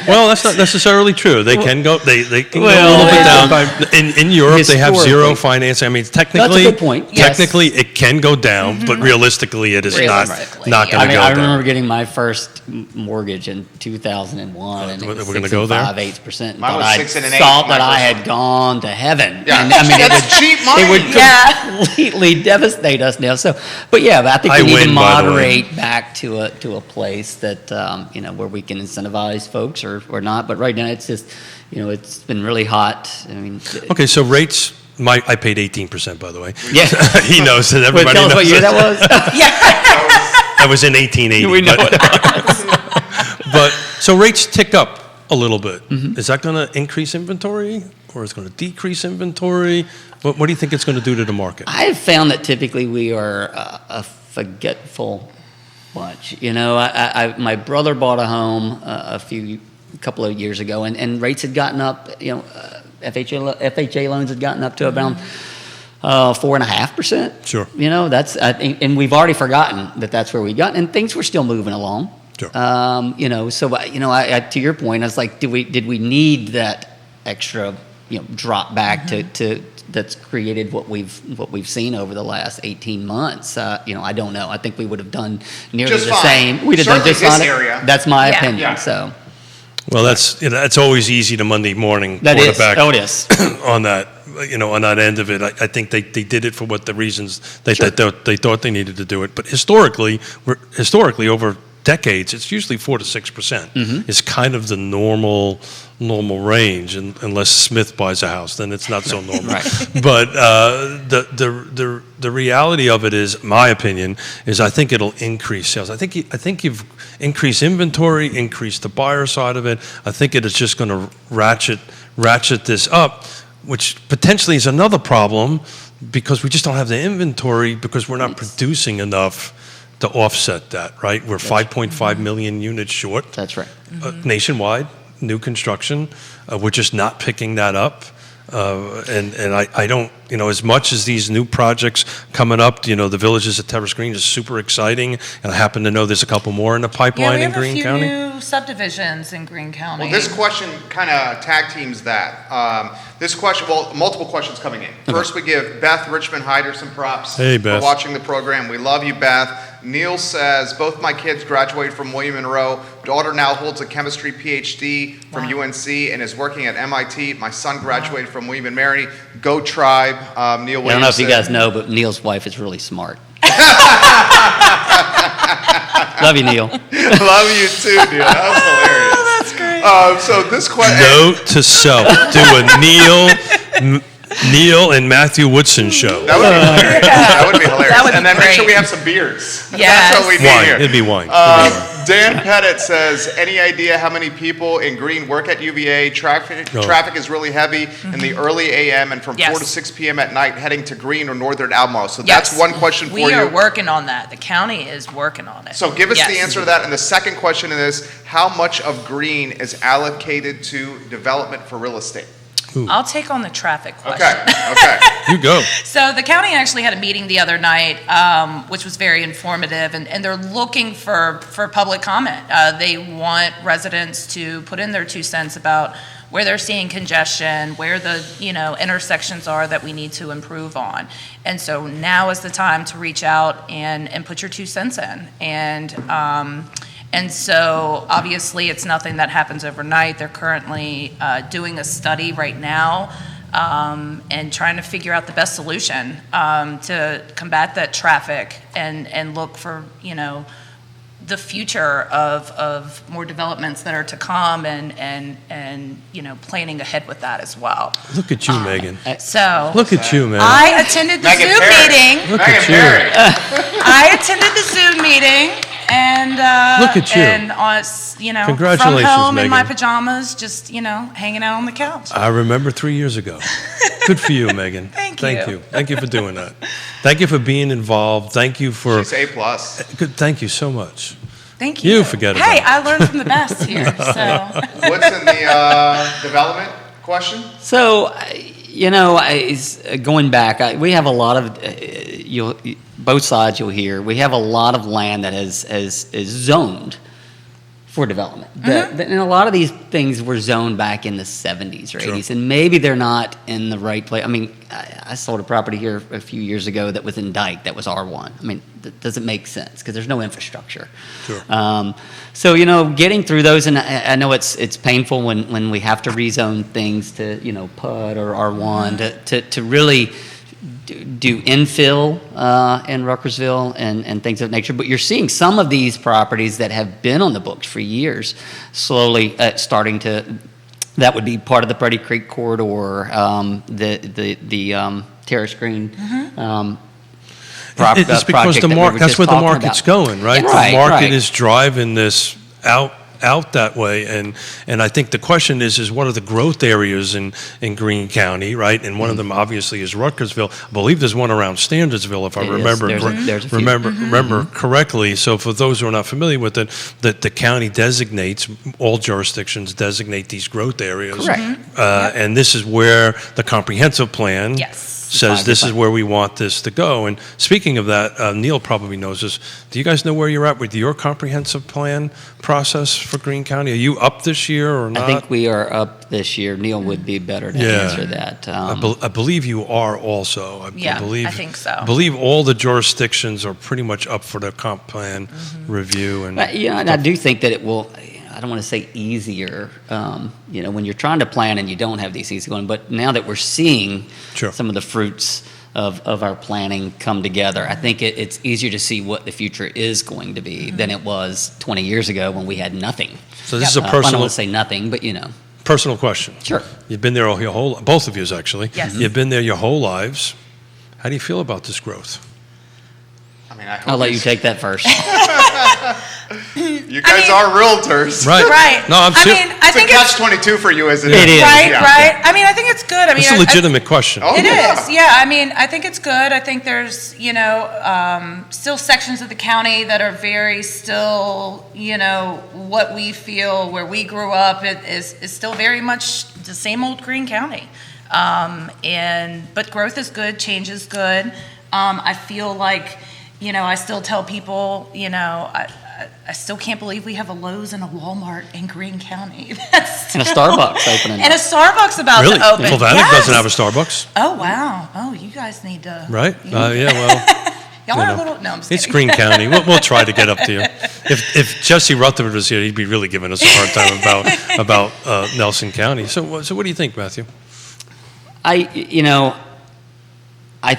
Well, that's not necessarily true. They can go. They can Well, go a little bit down. In Europe, they have zero Historically. financing. I mean, technically, good point. Yes. Technically, it can go down, but realistically, it is Realistically, not yeah. going to go I down. remember getting my first mortgage in 2001, and it We're was gonna go there? 8%. Mine was 6 and an 8, Thought my that I first had gone to heaven. Yeah. And, I mean, That's cheap money. it would Yeah. completely devastate us now. So, but yeah, I think I we need to win, by the way. moderate back to a place that where we can incentivize folks or not. But right now, it's just it's been really hot. I mean, Okay, so rates. I paid 18%, by the way. yeah. He knows that. Wait, Everybody tell us knows what year that was. That was in 1880. We know but, but so rates tick up a little bit. Mm-hmm. Is that going to increase inventory, or is it going to decrease inventory? What do you think it's going to do to the market? I have found that typically we are a forgetful bunch. My brother bought a home a couple of years ago, and rates had gotten up. FHA loans had gotten up to around 4.5%. Sure. That's and we've already forgotten that's where we got, and things were still moving along. Sure. So I to your point, I was like, did we need that extra drop back to that's created what we've seen over the last 18 months? I don't know. I think we would have done nearly Just the fine. same. We'd have done Certainly just this fine. area. That's my Yeah. opinion. Yeah. So Well, that's always easy to Monday morning that is. quarterback Oh, it is. on that. On that end of it, I think they did it for what the reasons they thought they needed to do it. But historically, over decades, it's usually 4 to 6%. It's kind of the normal range, unless Smith buys a house, then it's not so normal. Right. But the reality of it is, my opinion, is I think it'll increase sales. I think you've increased inventory, increased the buyer side of it. I think it is just going to ratchet this up, which potentially is another problem because we just don't have the inventory because we're not producing enough to offset that, right? We're 5.5 million units short. That's right. Nationwide, new construction. We're just not picking that up. And I don't, as much as these new projects coming up, the Villages at Terrace Green is super exciting. And I happen to know there's a couple more in the pipeline in Greene we have County. a few new subdivisions in Greene County. Well, this question kind of tag teams that. Multiple questions coming in. First, we give Beth Richmond Hyder some props Hey, for Beth. watching the program. We love you, Beth. Neil says, both my kids graduated from William & Rowe. Daughter now holds a chemistry PhD from UNC and is working at MIT. My son graduated from William & Mary. Go Tribe. Neil Williams I don't know if you said- guys know, but Neil's wife is really smart. Love you, Neil. Love you too, dude. That was hilarious. That's great. So this question. Note to self: do a Neil Neil and Matthew Woodson show. That would be hilarious. That would be hilarious. That would be and then make great. sure we have some beers. Yes. That's what we need Wine. here. It'd be wine. Dan Pettit says, any idea how many people in Green work at UVA? Traffic is really heavy in the early AM and from 4 to 6 p.m. at night heading to Green or Northern Albemarle. So that's one question for you. We are working on that. The county is working on it. So give us the answer to that. And the second question is, how much of Green is allocated to development for real estate? I'll take on the traffic question. Okay. You go. So the county actually had a meeting the other night, which was very informative, and they're looking for public comment. They want residents to put in their 2 cents about where they're seeing congestion, where the intersections are that we need to improve on. And so now is the time to reach out and put your 2 cents in. And so obviously it's nothing that happens overnight. They're currently doing a study right now and trying to figure out the best solution to combat that traffic and look for, the future of more developments that are to come and planning ahead with that as well. Look at you, Megan. So Look at you, man. I attended the Megan Zoom Perry. meeting. Look at you. I attended the Zoom meeting and Look at you. And Congratulations, from home in my Megan. pajamas, just hanging out on the couch. I remember 3 years ago. Good for you, Megan. Thank you. Thank you for doing that. Thank you for being involved. Thank you for. She's A+. Good. Thank you so much. Thank you. You forget about Hey, it. I learned from the best here. So What's in the development question? So, going back, we have a lot of, both sides you'll hear, we have a lot of land that is zoned for development. And a lot of these things were zoned back in the 70s or 80s, and maybe they're not in the right place. I mean, I sold a property here a few years ago that was in Dyke that was R1. I mean, that doesn't make sense because there's no infrastructure. Sure. So, getting through those, and I know it's painful when we have to rezone things to, PUD or R1 to really do infill in Ruckersville and things of that nature. But you're seeing some of these properties that have been on the books for years slowly starting to, that would be part of the Putty Creek corridor, the Terrace Green It's because that's where the market's going, right? Yeah, the market right. is driving this out that way, and I think the question is what are the growth areas in Greene County, right? And one of them obviously is Ruckersville. I believe there's one around Standardsville, if I remember There's a few. remember correctly. So for those who are not familiar with it, that the county designates, all jurisdictions designate these growth areas. Correct. And this is where the comprehensive plan says this is where we want this to go. And speaking of that, Neil probably knows this. Do you guys know where you're at with your comprehensive plan process for Greene County? Are you up this year or not? I think we are up this year. Neil would be better to answer that. I believe you are also. I think so. I believe all the jurisdictions are pretty much up for the comp plan review. And and I do think that it will. I don't want to say easier, when you're trying to plan and you don't have these easy going, but now that we're seeing some of the fruits of our planning come together, I think it's easier to see what the future is going to be than it was 20 years ago when we had nothing. So this is a I don't personal, want to say nothing, but personal question. Sure. You've been there all your whole, both of you actually. Yes. You've been there your whole lives. How do you feel about this growth? I mean, I hope I'll let you take that first. You guys are realtors. Right. Right. No, I'm serious. I It's a think it's catch-22 for you, isn't It is. right. Yeah. Right. I mean, I think it's good. I mean, It's a legitimate question. Oh, It yeah. is, yeah. I mean, I think it's good. I think there's, still sections of the county that are very still, what we feel where we grew up is still very much the same old Greene County. But growth is good, change is good. I feel like, I still tell people, I still can't believe we have a Lowe's and a Walmart in Greene County. That's And a still- Starbucks opening. And a Starbucks about Really? to open. Fulvanic Yes. doesn't have a Starbucks, Oh, wow. Oh, you guys need to. right? Yeah, well, Y'all are a little. No, I'm just it's kidding. Greene County. We'll try to get up to you. If Jesse Rutherford was here, he'd be really giving us a hard time about Nelson County. So what do you think, Matthew? I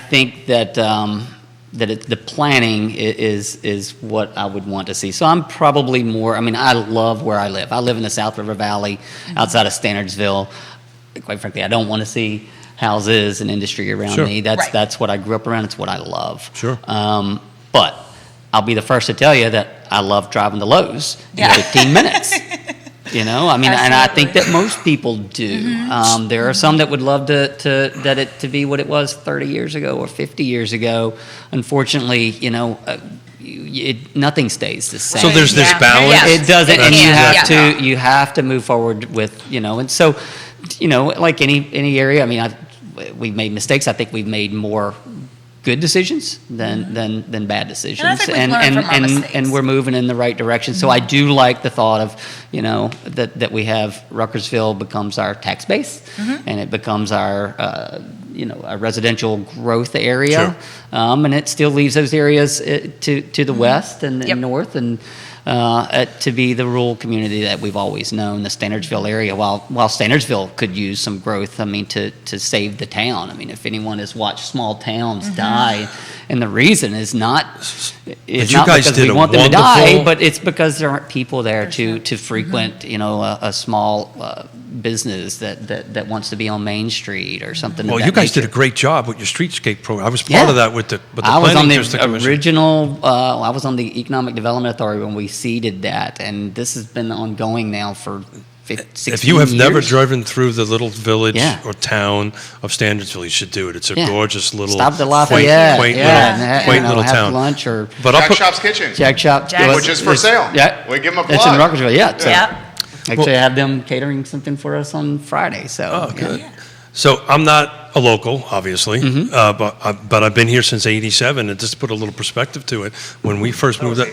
think that the planning is what I would want to see. So I'm probably more. I mean, I love where I live. I live in the South River Valley, outside of Standardsville. Quite frankly, I don't want to see houses and industry around Sure. me. That's Right. that's what I grew up around. It's what I love. Sure. But I'll be the first to tell you that I love driving to Lowe's in Yeah. 15 minutes. You know, I mean, and I think that most people do. There are some that would love to be what it was 30 years ago or 50 years ago. Unfortunately, you know, nothing stays the same. So there's this Yeah. balance. Yeah. It doesn't, and Yeah. you have to move forward with, you know, and so, you know, like any area. I mean, we've made mistakes. I think we've made more good decisions than bad decisions, And I think we've learned from our mistakes. and we're moving in the right direction. So I do like the thought of, you know, that we have Ruckersville becomes our tax base, and it becomes our you know, a residential growth area, and it still leaves those areas to the west and Yep. north and. To be the rural community that we've always known, the Standardsville area. While Standardsville could use some growth, I mean, to save the town. I mean, if anyone has watched small towns die, and the reason is not you not guys because did we a want them to die, wonderful- but it's because there aren't people there to frequent, you know, a small business that wants to be on Main Street or something. Well, of you that guys did a nature. great job with your streetscape program. I was part of that with the I was on Planning the District Commission. original. I was on the Economic Development Authority when we seeded that, and this has been ongoing now for 16 If you have never years. driven through the little village Yeah. or town of Standardsville, you should do it. It's a Yeah. gorgeous little, Stop the quaint, Lafayette, quaint and little, you know, little have town. lunch or But I'll Jack put, Shop's Kitchen. Jack Shop, Jack- Which is for sale. Yeah, We give 'em a It's in plug. Ruckersville. Yeah, so Yeah. actually, I have them catering something for us on Friday. So oh, good. So I'm not a local, obviously, but I've been here since '87, and just to put a little perspective to it, when we first moved up,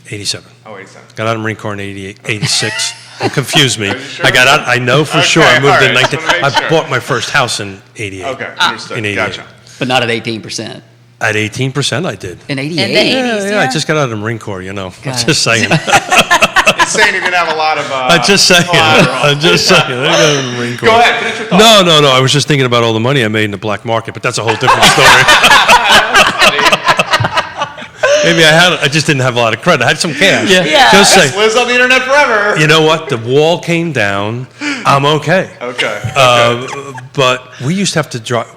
87. Oh, 87. Got out of the Marine Corps in 88, 86. Don't confuse me. Are you sure? I got out. I know for Okay, sure. I moved all in right, 19. just wanna I make sure. bought my first house in 88. Okay, understood. In 88. Gotcha. but not at 18%. At 18%, I did. In In 88. the 80s, Yeah, I just got out of the Marine Corps. You know, I'm Got just saying. He's saying he didn't have a lot of. I'm just saying. collateral. I'm just saying. I got out of the Marine Corps. Go ahead, finish your thought. No. I was just thinking about all the money I made in the black market, but that's a whole different story. Maybe I just didn't have a lot of credit. I had some cash. Yeah. Yeah. Just This saying. lives on the internet forever. You know what? The wall came down. I'm okay. Okay. But we used to have to drive.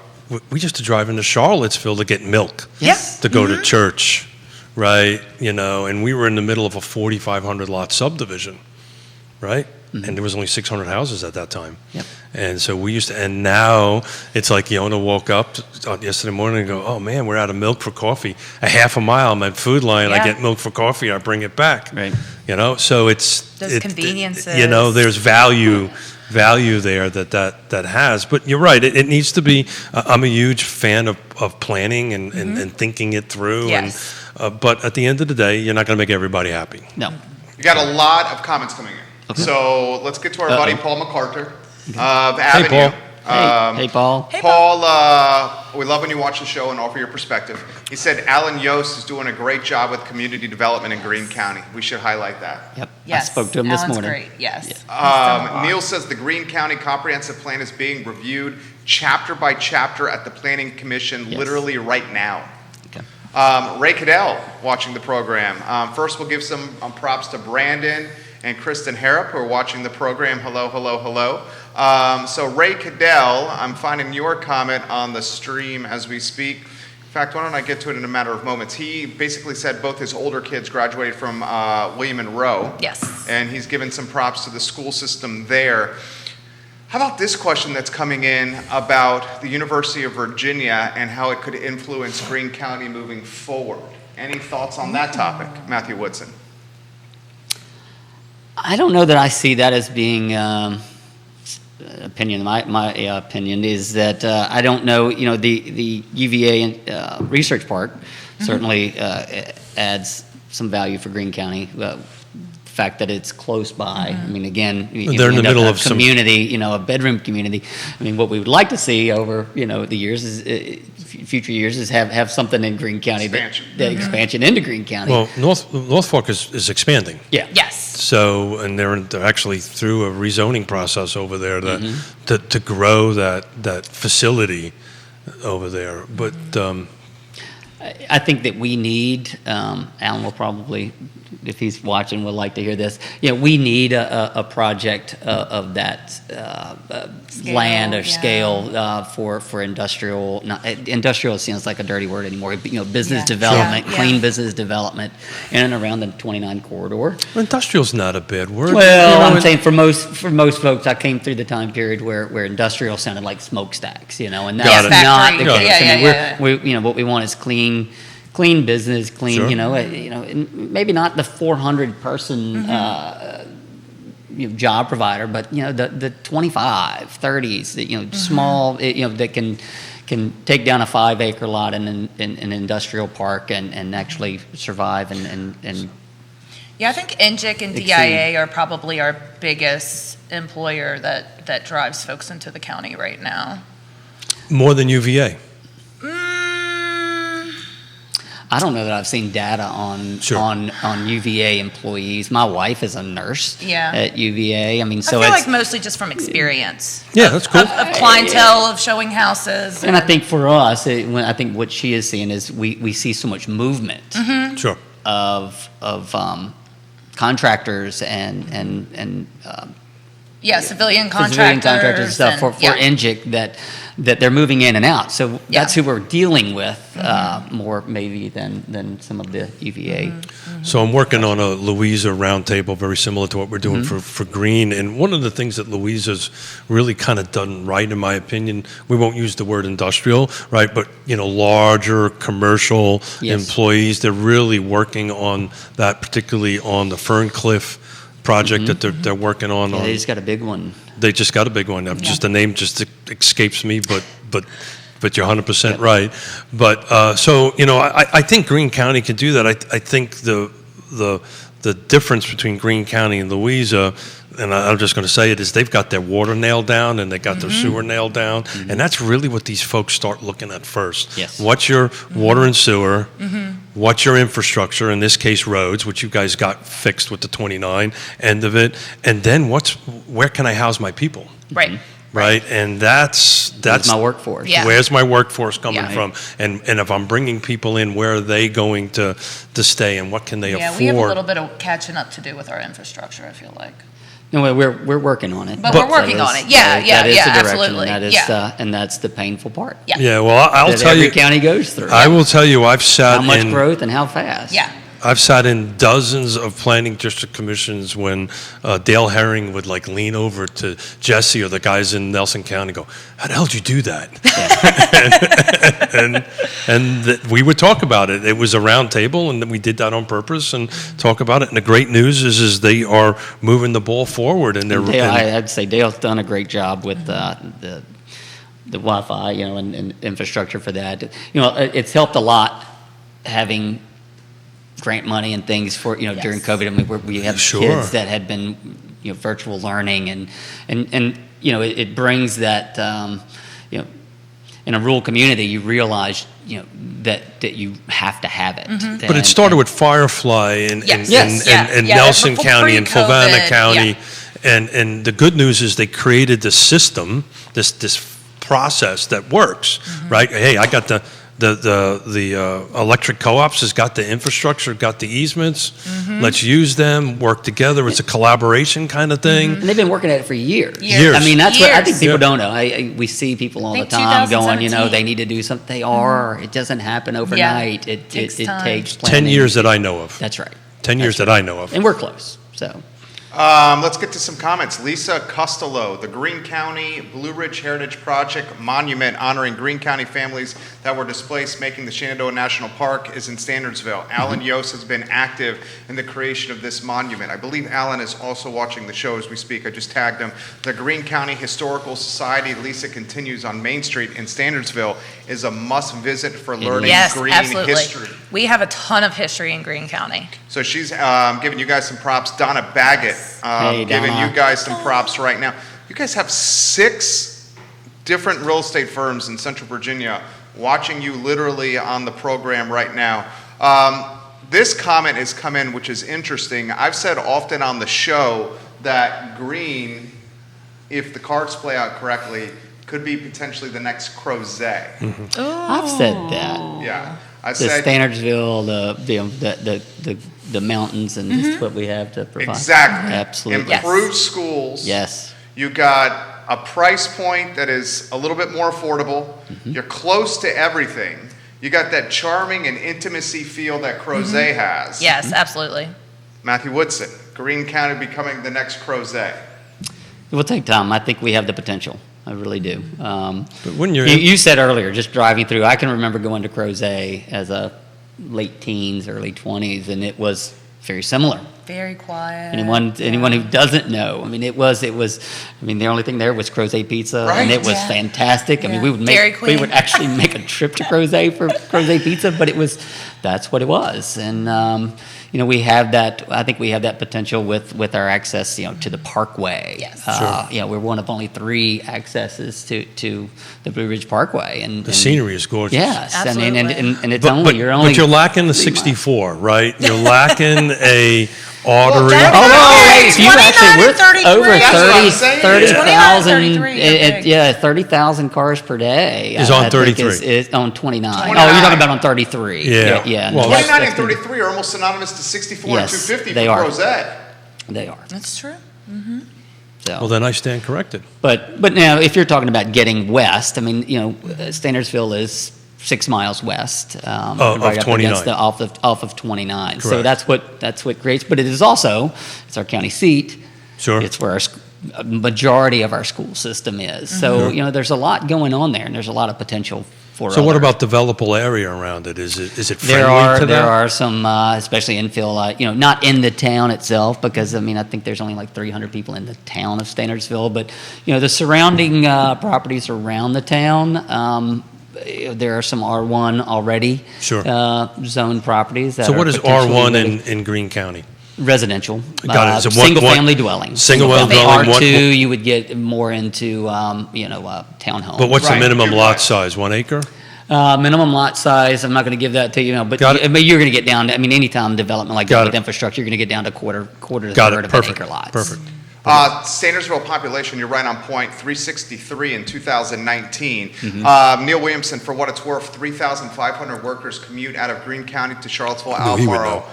We used to drive into Charlottesville to get milk Yes. to go to church, right? You know, and we were in the middle of a 4,500 lot subdivision, right? And there was only 600 houses at that time. Yep. And so we used to, and now it's like Yona woke up yesterday morning and go, oh man, we're out of milk for coffee. A half a mile, I'm at Food Line, I Yeah. get milk for coffee, I bring it back. Right. You know, so it's Those conveniences. you know, there's value there that has. But you're right, it needs to be. I'm a huge fan of planning and thinking it through. Yes. But at the end of the day, you're not going to make everybody happy. No. You got a lot of comments coming in. Okay. So let's get to our buddy Paul McCarter of Hey, Avenue. Paul. Hey, Paul. Paul, we love when you watch the show and offer your perspective. He said Alan Yost is doing a great job with community development in Greene County. We should highlight that. Yep. Yes. I spoke to him this Alan's morning. Great. Yes. He's done a lot. Neil says the Greene County Comprehensive Plan is being reviewed chapter by chapter at the Planning Commission Yes. literally right now. Okay. Ray Cadell watching the program. First, we'll give some props to Brandon and Kristen Harrop who are watching the program. Hello, hello, hello. So Ray Cadell, I'm finding your comment on the stream as we speak. In fact, why don't I get to it in a matter of moments? He basically said both his older kids graduated from William and Rowe. Yes. And he's given some props to the school system there. How about this question that's coming in about the University of Virginia and how it could influence Greene County moving forward? Any thoughts on that topic, Matthew Woodson? I don't know that I see that as being opinion. My opinion is that I don't know. You know, the UVA research park certainly adds some value for Greene County. The fact that it's close by. I mean, again, They're in the middle of some community. You know, a bedroom community. I mean, what we would like to see over the years is future years is have something in Greene County Expansion. that expansion into Greene County. Well, North Fork is expanding. yeah. Yes. So, and they're actually through a rezoning process over there to grow that facility over there. But I think that we need, Alan will probably, if he's watching, would like to hear this. We need a project of that land or scale for industrial. Industrial seems like a dirty word anymore. Business development, clean business development, in and around the 29 corridor. Well, industrial's not a bad word. Well, I'm saying for most folks, I came through the time period where industrial sounded like smokestacks, and that's not the case. What we want is clean business, maybe not the 400 person job provider, but the 25, 30s, small, that can take down a 5-acre lot in an industrial park and actually survive and Yeah, I think NGIC and DIA are probably our biggest employer that drives folks into the county right now. More than UVA. I don't know that I've seen data on UVA employees. My wife is a nurse at UVA. I feel like mostly just from experience. Yeah, that's cool. Of clientele, of showing houses. And I think for us, I think what she is seeing is we see so much movement Sure. of contractors and civilian contractors and stuff for NGIC that they're moving in and out. So that's who we're dealing with more maybe than some of the UVA. So I'm working on a Louisa roundtable, very similar to what we're doing for Green. And one of the things that Louisa's really kind of done right, in my opinion, we won't use the word industrial, right? But larger commercial employees, they're really working on that, particularly on the Ferncliff project that they're working on. They just got a big one. They just got a big one. Just the name just escapes me, but you're 100% right. But I think Greene County could do that. I think the difference between Greene County and Louisa, and I'm just going to say it, is they've got their water nailed down and they got their sewer nailed down, and that's really what these folks start looking at first. Yes. What's your water and sewer? What's your infrastructure, in this case roads, which you guys got fixed with the 29 end of it, and then where can I house my people? Right, and that's where's my workforce. Where's my workforce coming from, and if I'm bringing people in, where are they going to stay, and what can they afford? We have a little bit of catching up to do with our infrastructure, I feel like. No, we're working on it. But we're working on it. That is the direction, absolutely. And that's the painful part. Yeah, well, I'll tell you, every county goes through. I will tell you, I've sat how much growth and how fast. Yeah. I've sat in dozens of planning district commissions when Dale Herring would lean over to Jesse or the guys in Nelson County and go, how the hell did you do that? and we would talk about it. It was a round table, and we did that on purpose and talk about it. And the great news is they are moving the ball forward. And I'd say Dale's done a great job with the Wi-Fi, and infrastructure for that. It's helped a lot having grant money and things for during COVID. We have kids that had been virtual learning and it brings that in a rural community you realize that you have to have it. But it started with Firefly and Nelson County and Fluvanna County, and the good news is they created this system, this process that works, right? Hey, I got the electric co-ops has got the infrastructure, got the easements. Let's use them, work together. It's a collaboration kind of thing. And they've been working at it for years. Years. That's what I think people don't know. We see people all the time going, they need to do something. They are. It doesn't happen overnight. It takes planning. 10 years that I know of. That's right. 10 years that I know of. And we're close, so. Let's get to some comments. Lisa Costello, the Greene County Blue Ridge Heritage Project Monument honoring Greene County families that were displaced, making the Shenandoah National Park, is in Standardsville. Alan Yost has been active in the creation of this monument. I believe Alan is also watching the show as we speak. I just tagged him. The Greene County Historical Society, Lisa continues, on Main Street in Standardsville, is a must visit for learning Greene history. We have a ton of history in Greene County. So she's giving you guys some props. Donna Baggett, giving you guys some props right now. You guys have 6 different real estate firms in Central Virginia watching you literally on the program right now. This comment has come in, which is interesting. I've said often on the show that Greene, if the cards play out correctly, could be potentially the next Crozet. I've said that. Yeah. Standardsville, the mountains, and just what we have to provide. Exactly. Absolutely. Improved schools. Yes. You got a price point that is a little bit more affordable. You're close to everything. You got that charming and intimacy feel that Crozet has. Yes, absolutely. Matthew Woodson, Greene County becoming the next Crozet. It will take time. I think we have the potential. I really do. But when you said earlier, just driving through, I can remember going to Crozet as a late teens, early 20s, and it was very similar. Very quiet. Anyone who doesn't know, I mean, it was. I mean, the only thing there was Crozet pizza, and it was fantastic. I mean, we would actually make a trip to Crozet for Crozet pizza, but that's what it was. And we have that. I think we have that potential with our access, to the Parkway. Yes. We're one of only 3 accesses to the Blue Ridge Parkway, and the scenery is gorgeous. Yes, absolutely. and it's but you're lacking the 64, right? You're lacking a artery. You actually, we're over 30,000. 30,000 cars per day. Is on 33. Is on 29. 29. Oh, you're talking about on 33. Yeah. Well, 29 and 33 are almost synonymous to 64 and 250 for Crozet. They are. That's true. So. Well, then I stand corrected. But now, if you're talking about getting west, I mean, Standardsville is 6 miles west, right up 29. against off of 29. Correct. So that's what creates. But it is also, it's our county seat. Sure. It's where a majority of our school system is. So there's a lot going on there, and there's a lot of potential for. So what about developable area around it? Is it friendly to that? There are some, especially infill. Not in the town itself, because I think there's only like 300 people in the town of Standardsville, but the surrounding properties around the town. There are some R1 already zoned properties. So what is R1 in Greene County? Residential. Got it. Single-family dwelling. Single-family dwelling. R2, you would get more into, townhomes. But what's the minimum lot size? 1 acre? Minimum lot size, I'm not going to give that to you, but you're going to get down to, anytime development like that with infrastructure, you're going to get down to quarter to third of an acre lots. Perfect. Standardsville population, you're right on point, 363 in 2019. Neil Williamson, for what it's worth, 3,500 workers commute out of Greene County to Charlottesville, Albemarle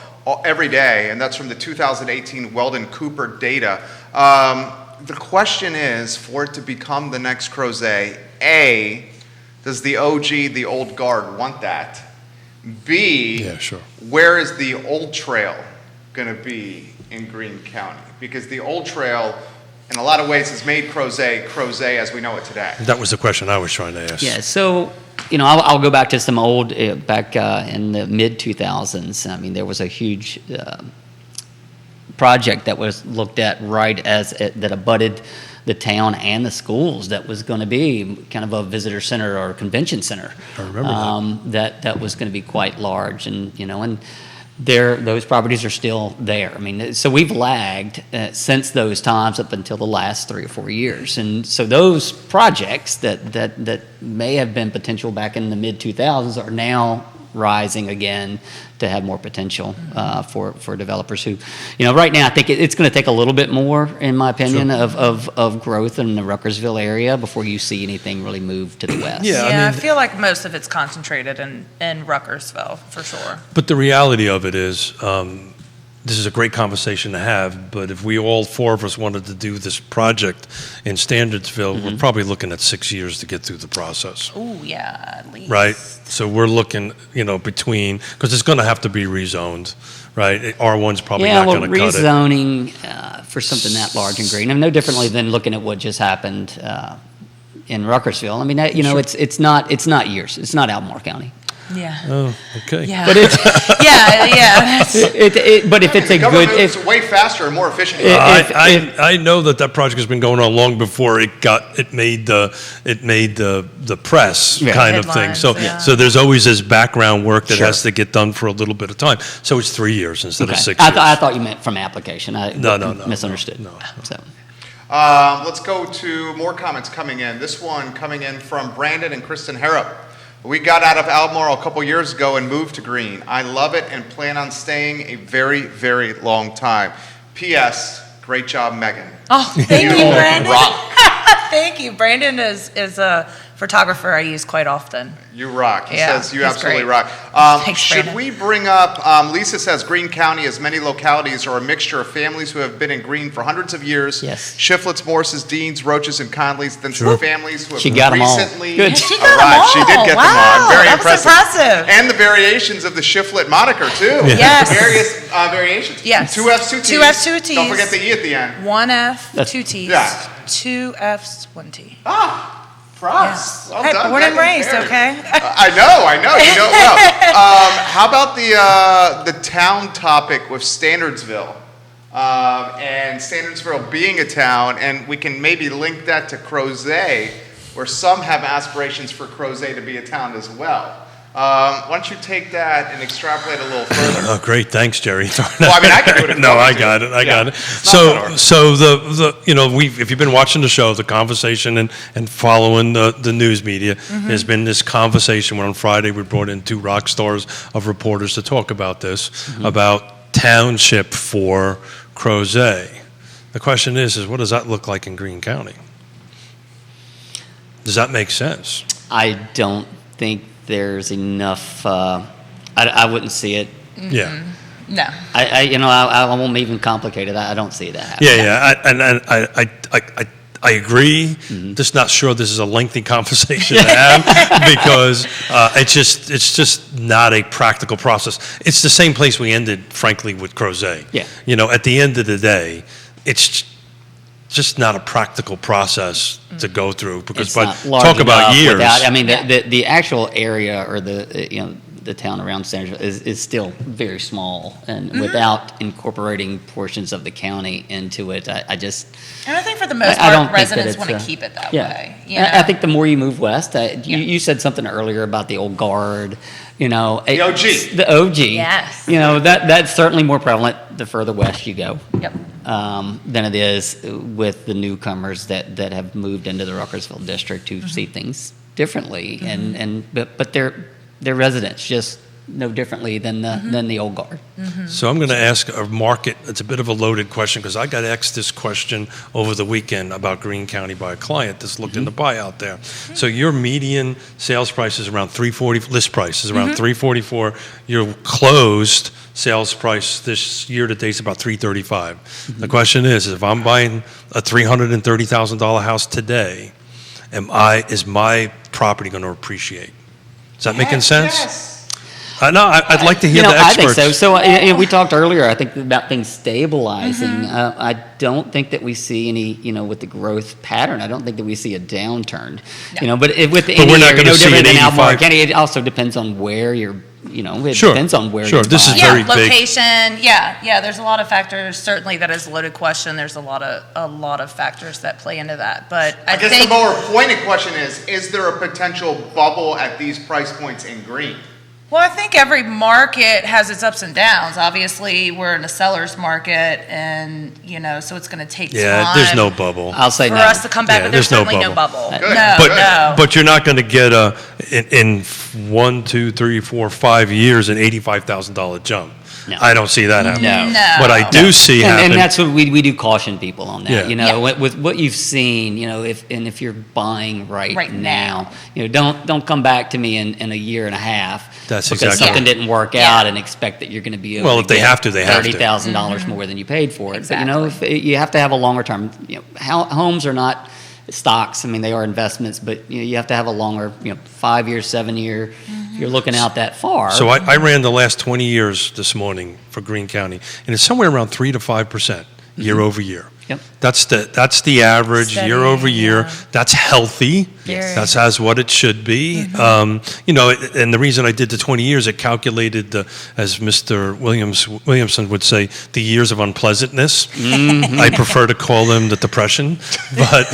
every day, and that's from the 2018 Weldon Cooper data. The question is, for it to become the next Crozet, A, does the OG, the old guard, want that? B, where is the old trail going to be in Greene County? Because the old trail, in a lot of ways, has made Crozet as we know it today. That was the question I was trying to ask. Yeah, so, I'll go back to some old, back in the mid-2000s. There was a huge project that was looked at that abutted the town and the schools that was going to be kind of a visitor center or a convention center. I remember that was going to be quite large, and those properties are still there. So we've lagged since those times up until the last 3 or 4 years, and so those projects that may have been potential back in the mid 2000s are now rising again to have more potential for developers who, right now I think it's going to take a little bit more, in my opinion, of growth in the Ruckersville area before you see anything really move to the west. I feel like most of it's concentrated in Ruckersville, for sure. But the reality of it is, this is a great conversation to have, but if we all 4 of us wanted to do this project in Standardsville, we're probably looking at 6 years to get through the process. Oh, yeah, at least. Right? So we're looking, between, because it's going to have to be rezoned, right? R1's probably not going to cut it. Rezoning for something that large and green, no differently than looking at what just happened in Ruckersville. It's not years. It's not Albemarle County. Yeah. Oh, okay. Yeah. But it's but if it's a good, it's way faster and more efficient. I know that project has been going on long before it made the press kind of thing. So there's always this background work that has to get done for a little bit of time. So it's 3 years instead of 6 years. I thought you meant from application. No. Misunderstood. No. So. Let's go to more comments coming in. This one coming in from Brandon and Kristen Harrop. We got out of Albemarle a couple years ago and moved to Greene. I love it and plan on staying a very, very long time. P.S. Great job, Megan. Oh, thank you, Brandon. Rock. Thank you. Brandon is photographer I use quite often. You rock. He Yeah, says you he's absolutely great. rock. Thanks, Should Brandon. we bring up, Lisa says Greene County has many localities are a mixture of families who have been in Greene for hundreds of years. Yes. Shiflets, Morses, Deans, Roaches, and Conleys. Then some families who have She got 'em all. recently Good. Yeah, she got arrived. them all. She did get wow, them all. I'm very that was impressive. And the variations of the Shiflet moniker, too. Yes. Various variations. Yes. 2 F's, 2 T's. 2 F's, 2 T's. Don't forget the E at the end. 1 F, That's- 2 T's. Yeah. 2 F's, 1 T. Props. Well Hey, done, born and Megan raised, Perry. okay? I know, you know it well. How about the town topic with Standardsville? And Standardsville being a town, and we can maybe link that to Crozet, where some have aspirations for Crozet to be a town as well. Why don't you take that and extrapolate a little further? Oh, great. Thanks, Jerry. Well, I mean, I can do it if you No, want me I to. got it. I Yeah. got it. It's not that hard. So the if you've been watching the show, the conversation and following the news media, there's been this conversation where on Friday we brought in 2 rock stars of reporters to talk about this, about township for Crozet. The question is what does that look like in Greene County? Does that make sense? I don't think there's enough. I wouldn't see it. Yeah. No. I won't even complicate it. I don't see that happening. Yeah. I agree. Just not sure this is a lengthy conversation to have because it's just not a practical process. It's the same place we ended, frankly, with Crozet. Yeah. At the end of the day, it's just not a practical process to go through because It's but not large talk about enough years. without- I mean, the actual area or the town around Standardsville is still very small, and without incorporating portions of the county into it, I just And I think for the most I don't part, think that residents it's, want to keep it that yeah. way. I think the more you move west, you said something earlier about the old guard. The OG. The OG. Yes. That's certainly more prevalent the further west you go. Yep. Than it is with the newcomers that have moved into the Ruckersville district who see things differently, but they're residents just no differently than the old guard. So I'm going to ask a market. It's a bit of a loaded question because I got asked this question over the weekend about Greene County by a client that's looking to buy out there. So your median sales price is around 340. List price is around 344. Your closed sales price this year to date is about 335. The question is, if I'm buying a $330,000 house today, is my property going to appreciate? Is that making sense? Yes. No, I'd like to hear the I think experts. so. We talked earlier, I think, about things stabilizing. I don't think that we see any, with the growth pattern, I don't think that we see a downturn. No. But with But we're not area, gonna see different an than Albemarle 85. County, it also depends on where you're, it Sure. depends on where Sure. you're This is buying. very big. Location. Yeah. There's a lot of factors. Certainly, that is a loaded question. There's a lot of factors that play into that. But I guess think the more pointed question is there a potential bubble at these price points in Greene? Well, I think every market has its ups and downs. Obviously, we're in a seller's market, and so it's going to take time. There's no bubble. I'll say for no. us to come back, Yeah, but there's there's no certainly no bubble. bubble. Good. No, But- no. But you're not going to get in 1, 2, 3, 4, 5 years an $85,000 jump. No. I don't see that happening. No. What I do see happen. And that's what we do caution people on that. Yeah. With what you've seen, if you're buying right now. don't come back to me in a year and a half. That's because exactly something right. didn't work Yeah. out and expect that you're going to be able Well, to if they get have to, they have to. $30,000 more than you paid for it. Exactly. But if you have to have a longer term. Homes are not stocks. I mean, they are investments, but you have to have a longer, 5 year, 7 year. If you're looking out that far. So I ran the last 20 years this morning for Greene County, and it's somewhere around 3 to 5% year over year. Yep. That's the average Steady, year over year. yeah. That's healthy. Yes. That's what it should be. And the reason I did the 20 years, it calculated as Mr. Williamson would say, the years of unpleasantness. I prefer to call them the depression, but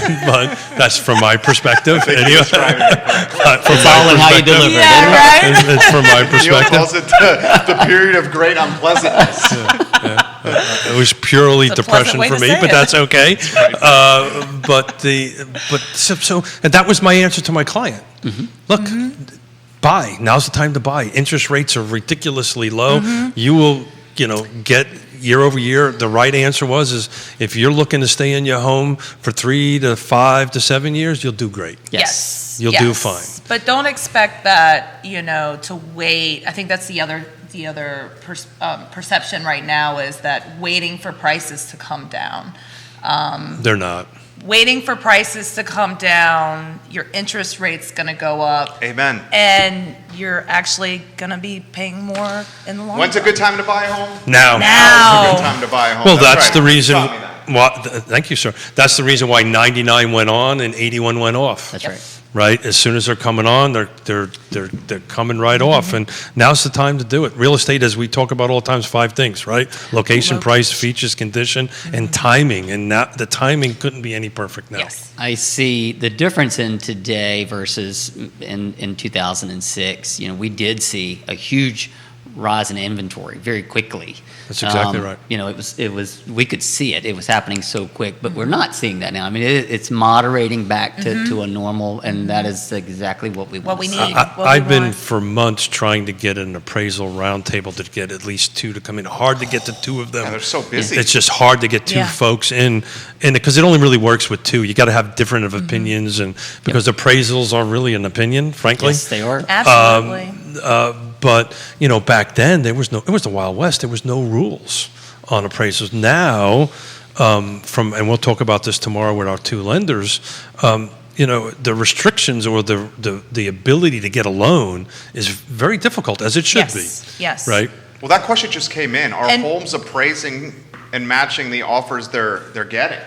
that's from my perspective. Anyway. It's all in how you deliver it. Yeah, right? It's from my Neil perspective. calls it the period of great unpleasantness. It was purely It's a depression pleasant way for to me, say but it. that's okay. And that was my answer to my client. Look, buy. Now's the time to buy. Interest rates are ridiculously low. You will, get year over year. The right answer is if you're looking to stay in your home for 3 to 5 to 7 years, you'll do great. Yes. You'll do fine. But don't expect that, to wait. I think that's the other perception right now is that waiting for prices to come down. They're not. Waiting for prices to come down, your interest rate's going to go up. Amen. And you're actually going to be paying more in the long run. When's a good time to buy a home? Now. Now's a good time to buy a home. Well, that's right. the reason. Taught me that. Thank you, sir. That's the reason why 99 went on and 81 went off. That's right. Right, as soon as they're coming on, they're coming right off, and now's the time to do it. Real estate, as we talk about all the time, is 5 things, right? Location, price, features, condition, and timing. And now the timing couldn't be any perfect now. Yes. I see the difference in today versus in 2006. We did see a huge rise in inventory very quickly. That's exactly right. It was we could see it. It was happening so quick, but we're not seeing that now. I mean, it's moderating back to a normal, and that is exactly what we want. What we need. I've been for months trying to get an appraisal roundtable to get at least 2 to come in. Hard to get the 2 of them. Yeah, they're so busy. It's just hard to get 2 folks in, because it only really works with 2. You got to have different of opinions, and because appraisals are really an opinion, frankly. Yes, they are. Absolutely. But back then it was the Wild West. There was no rules on appraisals. Now, and we'll talk about this tomorrow with our 2 lenders. The restrictions or the ability to get a loan is very difficult, as it should be. Yes. Right. Well, that question just came in. Are homes appraising and matching the offers they're getting?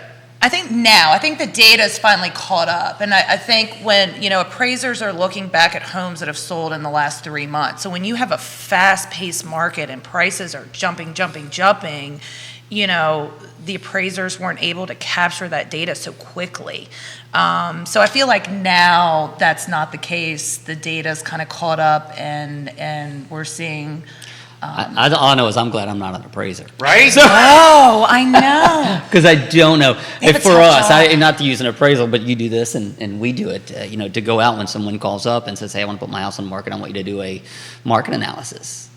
I think the data is finally caught up. And I think when, appraisers are looking back at homes that have sold in the last 3 months. So when you have a fast-paced market and prices are jumping, the appraisers weren't able to capture that data so quickly. So I feel like now that's not the case. The data's kind of caught up and we're seeing... all I know is I'm glad I'm not an appraiser. Right? Oh, I know. Because I don't know. They have If a for tough us, job. not to use an appraisal, but you do this and we do it, to go out when someone calls up and says, hey, I want to put my house on the market, I want you to do a market analysis.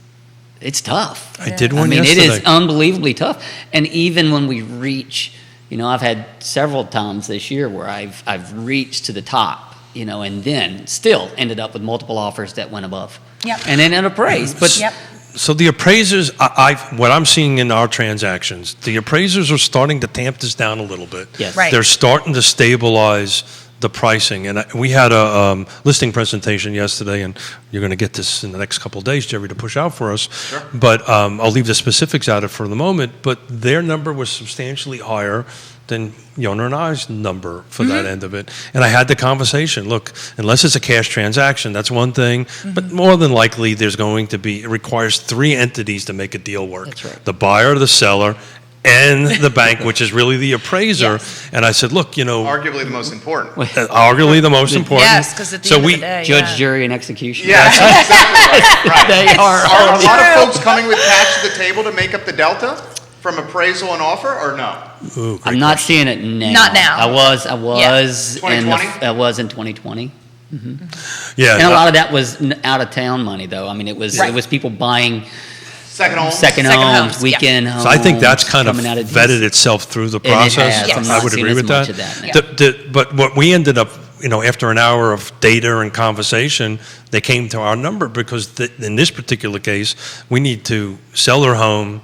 It's tough. I did one It yesterday. is unbelievably tough. And even when we reach, I've had several times this year where I've reached to the top, and then still ended up with multiple offers that went above. Yep. And then an appraised. But Yep. So the appraisers, what I'm seeing in our transactions, the appraisers are starting to tamp this down a little bit. Yes. Right. They're starting to stabilize the pricing. And we had a listing presentation yesterday, and you're going to get this in the next couple of days, Jerry, to push out for us. Sure. But I'll leave the specifics out of it for the moment. But their number was substantially higher than Yona and I's number for that end of it. And I had the conversation, look, unless it's a cash transaction, that's one thing, but more than likely it requires 3 entities to make a deal work. That's right. The buyer, the seller, and the bank, which is really the appraiser. Yes. And I said, look, Arguably the most important. arguably the most important. Yes, because at the end of the day, judge, jury, and execution. Yeah, that's exactly right. They are. Are a lot of folks coming with cash to the table to make up the delta from appraisal and offer, or no? Ooh, great I'm not question. seeing it now. Not now. I was in 2020? I was in 2020. Yeah. And a lot of that was out of town money, though. I mean, it was people buying Second home? second Second homes, homes, weekend homes. So I think that's kind of coming out vetted itself through the And it process. has. I'm I not would seeing agree as with much that. of that now. But what we ended up, after an hour of data and conversation, they came to our number because in this particular case, we need to sell their home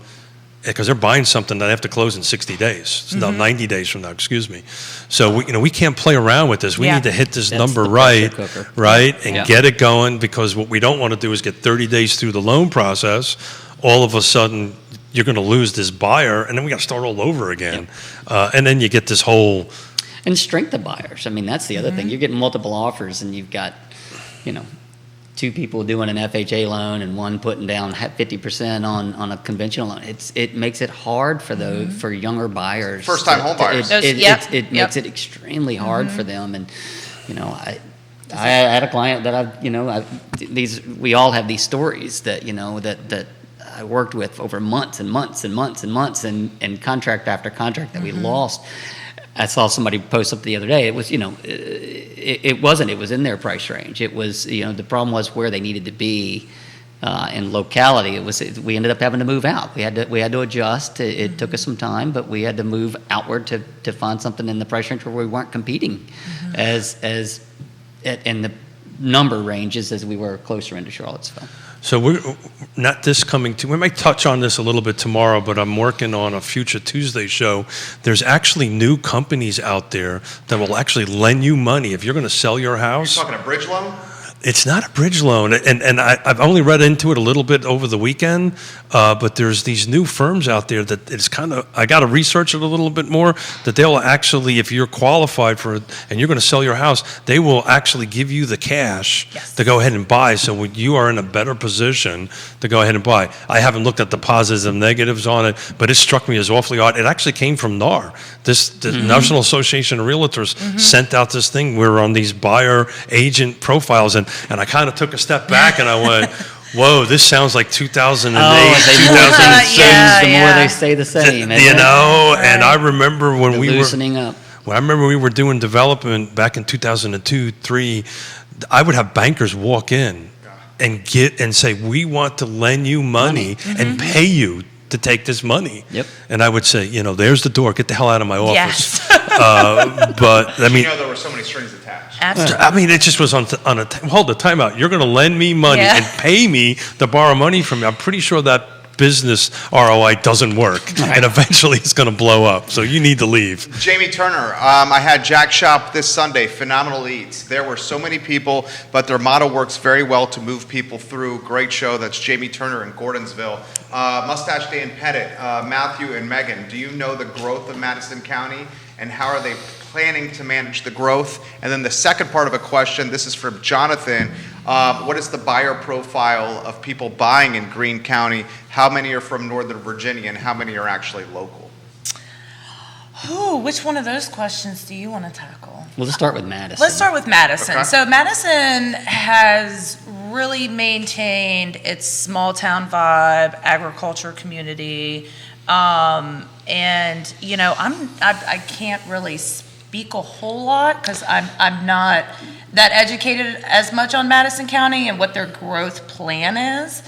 because they're buying something that they have to close in 60 days. It's now 90 days from now, excuse me. So we can't play around with this. We Yeah. need to hit this That's number the pressure right, cooker. right, and Yeah. get it going, because what we don't want to do is get 30 days through the loan process. All of a sudden, you're going to lose this buyer, and then we got to start all over again. And then you get this whole... And strength of buyers. I mean, that's the other thing. You're getting multiple offers, and you've got, 2 people doing an FHA loan and one putting down 50% on a conventional loan. It makes it hard for for younger buyers. First-time home buyers. It makes it extremely hard for them. And I had a client that we all have these stories that that I worked with over months and months and months and months and contract after contract that we lost. I saw somebody post up the other day. It was, it wasn't. It was in their price range. It was, the problem was where they needed to be in locality. We ended up having to move out. We had to adjust. It took us some time, but we had to move outward to find something in the price range where we weren't competing as in the number ranges as we were closer into Charlottesville. So we're not this coming to, we might touch on this a little bit tomorrow, but I'm working on a future Tuesday show. There's actually new companies out there that will actually lend you money if you're going to sell your house. You're talking a bridge loan? It's not a bridge loan, and I've only read into it a little bit over the weekend, but there's these new firms out there that it's kind of, I got to research it a little bit more, that they'll actually, if you're qualified for it and you're going to sell your house, they will actually give you the cash to go ahead and buy, so you are in a better position to go ahead and buy. I haven't looked at the positives and negatives on it, but it struck me as awfully odd. It actually came from NAR. The National Association of Realtors sent out this thing. We're on these buyer agent profiles, and I kind of took a step back and I went, whoa, this sounds like 2008, 2006. The more they stay the same. You know, and I remember when we were loosening up. Well, I remember we were doing development back in 2002, 2003. I would have bankers walk in and say, we want to lend you money and pay you to take this money. Yep. And I would say, there's the door. Get the hell out of my office. Yes. But I mean, there were so many strings attached. Absolutely. I mean, it just was hold the time out. You're going to lend me money and pay me to borrow money from me. I'm pretty sure that business ROI doesn't work, and eventually it's going to blow up. So you need to leave. Jamie Turner, I had Jack Shop this Sunday, Phenomenal Eats. There were so many people, but their motto works very well to move people through. Great show. That's Jamie Turner in Gordonsville. Mustache Dan Pettit, Matthew and Megan, do you know the growth of Madison County, and how are they planning to manage the growth? And then the second part of a question, this is from Jonathan. What is the buyer profile of people buying in Greene County? How many are from Northern Virginia, and how many are actually local? Ooh, which one of those questions do you want to tackle? We'll just start with Madison. Let's start with Madison. Okay. So Madison has really maintained its small town vibe, agriculture community, and I can't really speak a whole lot because I'm not that educated as much on Madison County and what their growth plan is.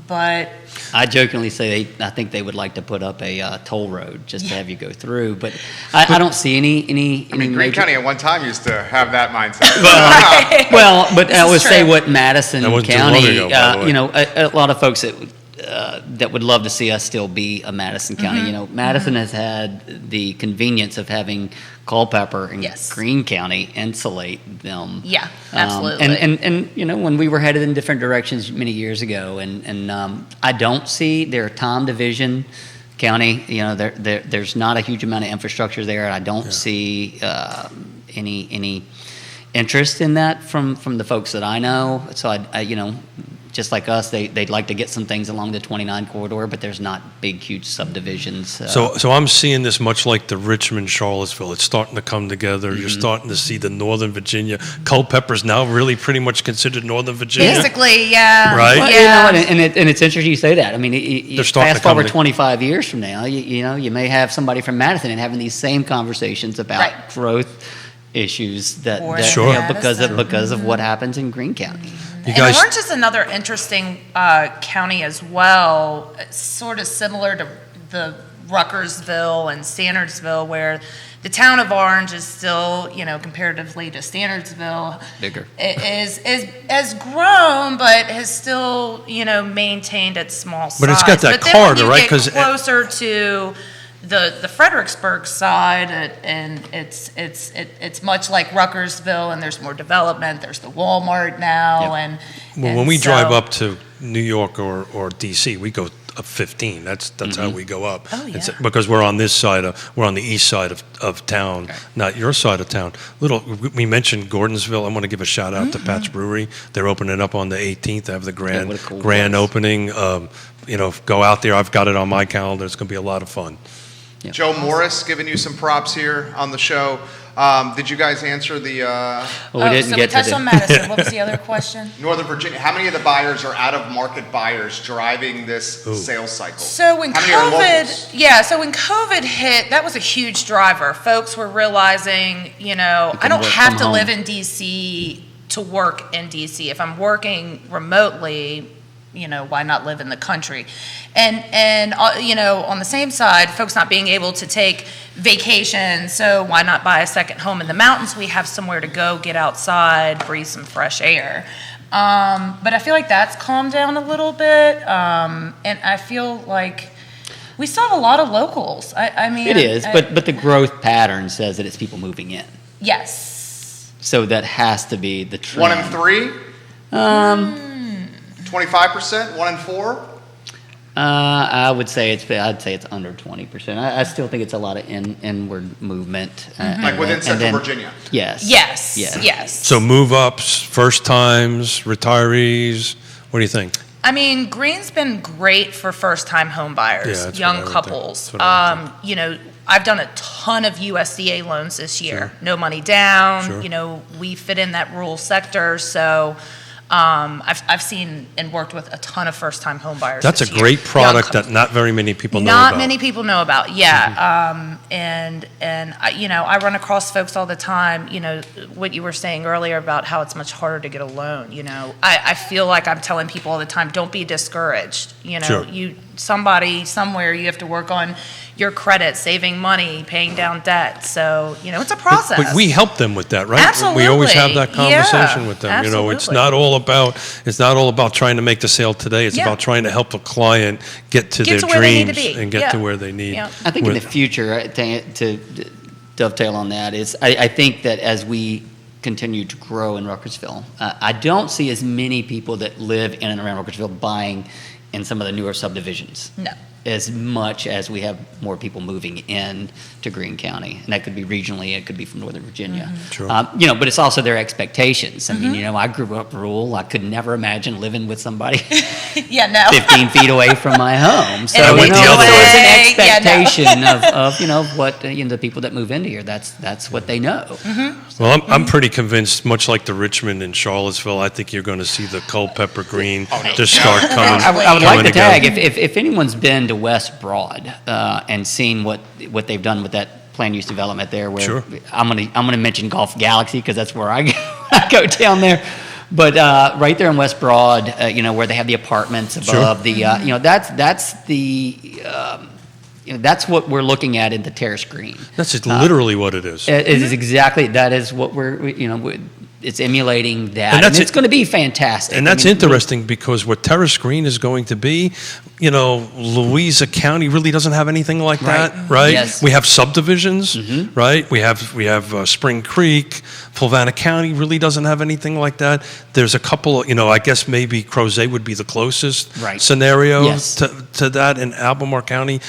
But I jokingly say I think they would like to put up a toll road just to have you go through, but I don't see any. I mean, Greene County at one time used to have that mindset. Well, but I would say true. what Madison County, a lot of folks that would love to see us still be a Madison County. Madison has had the convenience of having Culpeper and Greene County insulate them. Yeah, absolutely. And when we were headed in different directions many years ago, and I don't see their Tom Division County. There's not a huge amount of infrastructure there, and I don't see any interest in that from the folks that I know. So I just like us, they'd like to get some things along the 29 corridor, but there's not big, huge subdivisions. So I'm seeing this much like the Richmond, Charlottesville. It's starting to come together. You're starting to see the Northern Virginia. Culpeper's now really pretty much considered Northern Virginia. Basically, yeah. Right? Well, Yeah. and it's interesting you say that. I mean, you starting fast to come forward to- 25 years from now, you may have somebody from Madison and having these same conversations about growth issues that Sure. because of what happens in Greene County. You guys, Orange is another interesting county as well, sort of similar to the Ruckersville and Standardsville, where the town of Orange is still, comparatively to Standardsville, Bigger. has grown, but has still, maintained its small size. But it's got that then corridor, when right? you 'Cause get closer to the Fredericksburg side, and it's much like Ruckersville, and there's more development. There's the Walmart now, well, when and we so- drive up to New York or DC, we go up 15. That's how we go up. Oh, yeah. Because we're on the east side of town, not your side of town. We mentioned Gordonsville. I want to give a shout out to Pat's Brewery. They're opening up on the 18th. They have the grand what a cool grand place. opening. Go out there. I've got it on my calendar. It's going to be a lot of fun. Yep. Joe Morris giving you some props here on the show. Did you guys answer the Well, we didn't so get we touched to on Madison. What was the other question? Northern Virginia? How many of the buyers are out-of-market buyers driving this sales cycle? So when How many are locals? when COVID hit, that was a huge driver. Folks were realizing, I don't work have from to home. live in DC to work in DC. If I'm working remotely, why not live in the country? And on the same side, folks not being able to take vacations, so why not buy a second home in the mountains? We have somewhere to go, get outside, breathe some fresh air. But I feel like that's calmed down a little bit, and I feel like we still have a lot of locals. I mean, it is, but the growth pattern says that it's people moving in. Yes. So that has to be the trend. 1 in 3? 25%? 1 in 4? I'd say it's under 20%. I still think it's a lot of inward movement. Like within Central Virginia? Yes. Yes. So move ups, first times, retirees. What do you think? I mean, Green's been great for first-time home buyers, that's young what I would couples. think. That's what I would think. I've done a ton of USDA loans this year. No money down. Sure. We fit in that rural sector, so I've seen and worked with a ton of first-time home buyers. That's a this year. great product Young that not very many people know about. Not many people know about, yeah. And I run across folks all the time, what you were saying earlier about how it's much harder to get a loan, I feel like I'm telling people all the time, don't be discouraged, Sure. Somebody, somewhere, you have to work on your credit, saving money, paying down debt, so, it's a process. But we help them with that, right? Absolutely. We always have that conversation with them. Absolutely. It's not all about trying to make the sale today. It's about trying to help the client get to their dreams and get to where they need. Yeah. I think in the future, to dovetail on that, is I think that as we continue to grow in Ruckersville, I don't see as many people that live in and around Ruckersville buying in some of the newer subdivisions. No. As much as we have more people moving in to Greene County, and that could be regionally, it could be from Northern Virginia. Sure. But it's also their expectations. I mean, I grew up rural. I could never imagine living with somebody 15 feet away from my home. So, I went the other way. it's an expectation of what the people that move into here. That's what they know. Well, I'm pretty convinced, much like the Richmond and Charlottesville, I think you're going to see the Culpeper Green just start coming. I would like to tag, together. if anyone's been to West Broad and seen what they've done with that plan use development there, where Sure. I'm gonna mention Golf Galaxy because that's where I go, I go down there. But right there in West Broad, where they have the apartments above that's what we're looking at in the terrace green. That's just literally what it is. It is exactly, that is what it's emulating that, and it's going to be fantastic. And that's interesting because what Terrace Green is going to be, Louisa County really doesn't have anything like that, right? Yes. We have subdivisions, right? We have Spring Creek. Fluvanna County really doesn't have anything like that. There's a couple, I guess maybe Crozet would be the closest scenario to that in Albemarle County.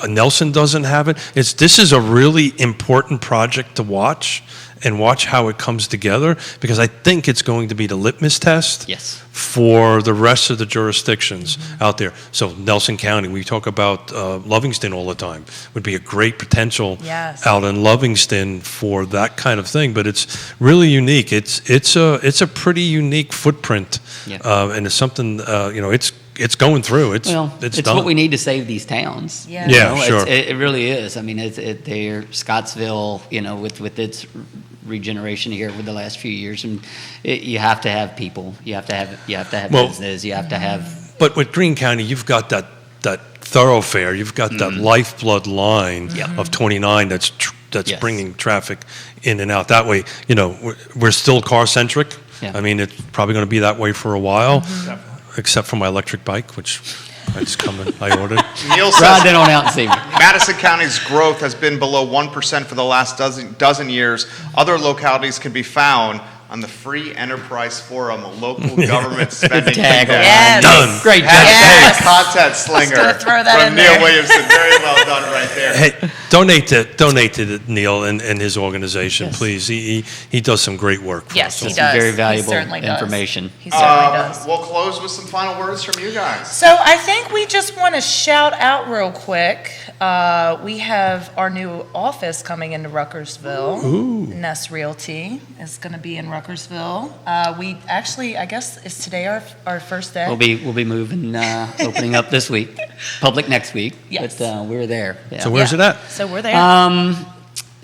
Nelson doesn't have it. This is a really important project to watch. And watch how it comes together, because I think it's going to be the litmus test for the rest of the jurisdictions out there. So Nelson County, we talk about Livingston all the time, would be a great potential out in Livingston for that kind of thing. But it's really unique. It's a pretty unique footprint, and it's something it's going through. It's done. What we need to save these towns. Sure. It really is. I mean, they're Scottsville, with its regeneration here over the last few years, and you have to have people. You have to have business. You have to have. But with Greene County, you've got that thoroughfare. You've got that lifeblood line of 29 that's bringing traffic in and out. That way, we're still car centric. I mean, it's probably going to be that way for a while. Except for my electric bike, which it's coming. I ordered. Neil says Ride that on out and see me. Madison County's growth has been below 1% for the last dozen years. Other localities can be found on the Free Enterprise Forum, a local government spending Tag index. Yes. Done. Great job. Yes. Content slinger Just gonna throw that from in Neil there. Williamson. Very well done right there. Hey, donate to Neil and his organization, please. He does some great work for us. He Some does. very He valuable certainly does. information. He certainly does. We'll close with some final words from you guys. So I think we just want to shout out real quick. We have our new office coming into Ruckersville. Nest Realty is going to be in Ruckersville. We actually, I guess, is today our first day? We'll be moving, opening up this week, public next week. Yes. But we're there. Yeah. So where's it at? So we're there.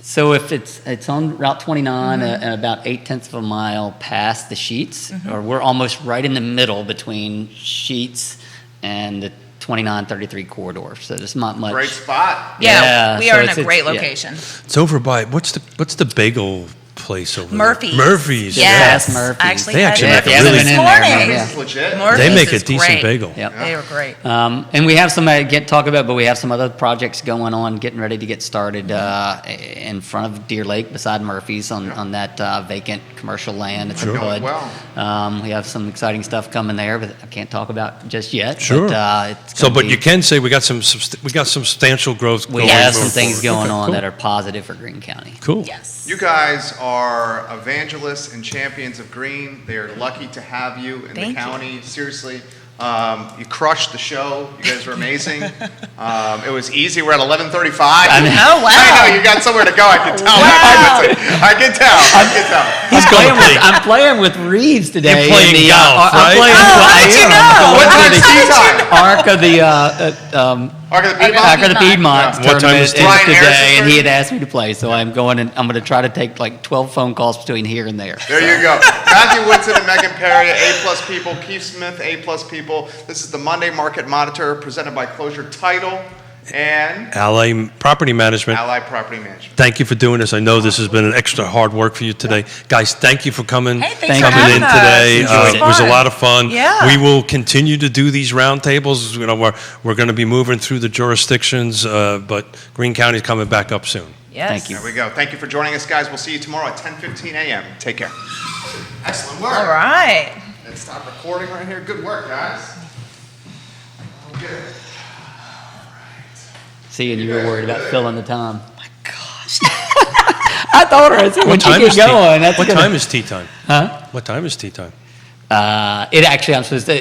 So if it's on Route 29 and about 0.8 of a mile past the Sheets, or we're almost right in the middle between Sheets and the 2933 corridor. So there's not much. Great spot. Yeah, we so are in a it's- great yeah. location. It's over by what's the bagel place over Murphy's. there? Murphy's. Yes, Yes, Murphy's. actually, They actually had make Murphy's a really- this Yeah, morning. yeah. This is legit. Murphy's They make a is decent great. bagel. Yep. They were great. And we have some talk about, but we have some other projects going on, getting ready to get started in front of Deer Lake, beside Murphy's, on that vacant commercial land. It's Sure. in Bud. Well. We have some exciting stuff coming there, but I can't talk about just yet. Sure. But, it's So, gonna but be- you can say we got some substantial growth. we going have some forward. things going Okay, on cool. that are positive for Greene County. Cool. Yes. You guys are evangelists and champions of green. They are lucky to have you in Thank you. the county. Seriously, you crushed the show. You guys were amazing. It was easy. We're at 11:35. I know. Oh, wow. I know you got somewhere to go. I can tell. Wow. I can tell. I can tell. He's going playing with, big. I'm playing with Reeves today. You're playing in the, golf, I'm right? playing, Oh, I how did you am. know? What I'm time's going tea to time? the Arc of the Arc of the Piedmont? Arc of the Piedmont Yeah. What time is tournament tea? Brian Harris's today, and he had tournament? asked me to play, so I'm going and I'm going to try to take like 12 phone calls between here and there. There you go. Matthew Woodson and Megan Perry, A+ people. Keith Smith, A+ people. This is the Monday Market Monitor presented by Closure Title and Ally Property Management. Allied Property Management. Thank you for doing this. I know this has been an extra hard work for you today. Guys, thank you for coming, Hey, thanks Thank for you. coming having in us. today. This It was a fun. lot of fun. Yeah. We will continue to do these roundtables. You know, we're going to be moving through the jurisdictions, but Greene County is coming back up soon. Yes. Thank you. There we go. Thank you for joining us, guys. We'll see you tomorrow at 10:15 a.m. Take care. Excellent work. All right. Let's stop recording right here. Good work, guys. Good. See, and you were worried about filling the time. My gosh. I told her, I said, when you get going, that's What gonna- time is tea time? Huh? What time is tea time? It actually, I'm supposed to,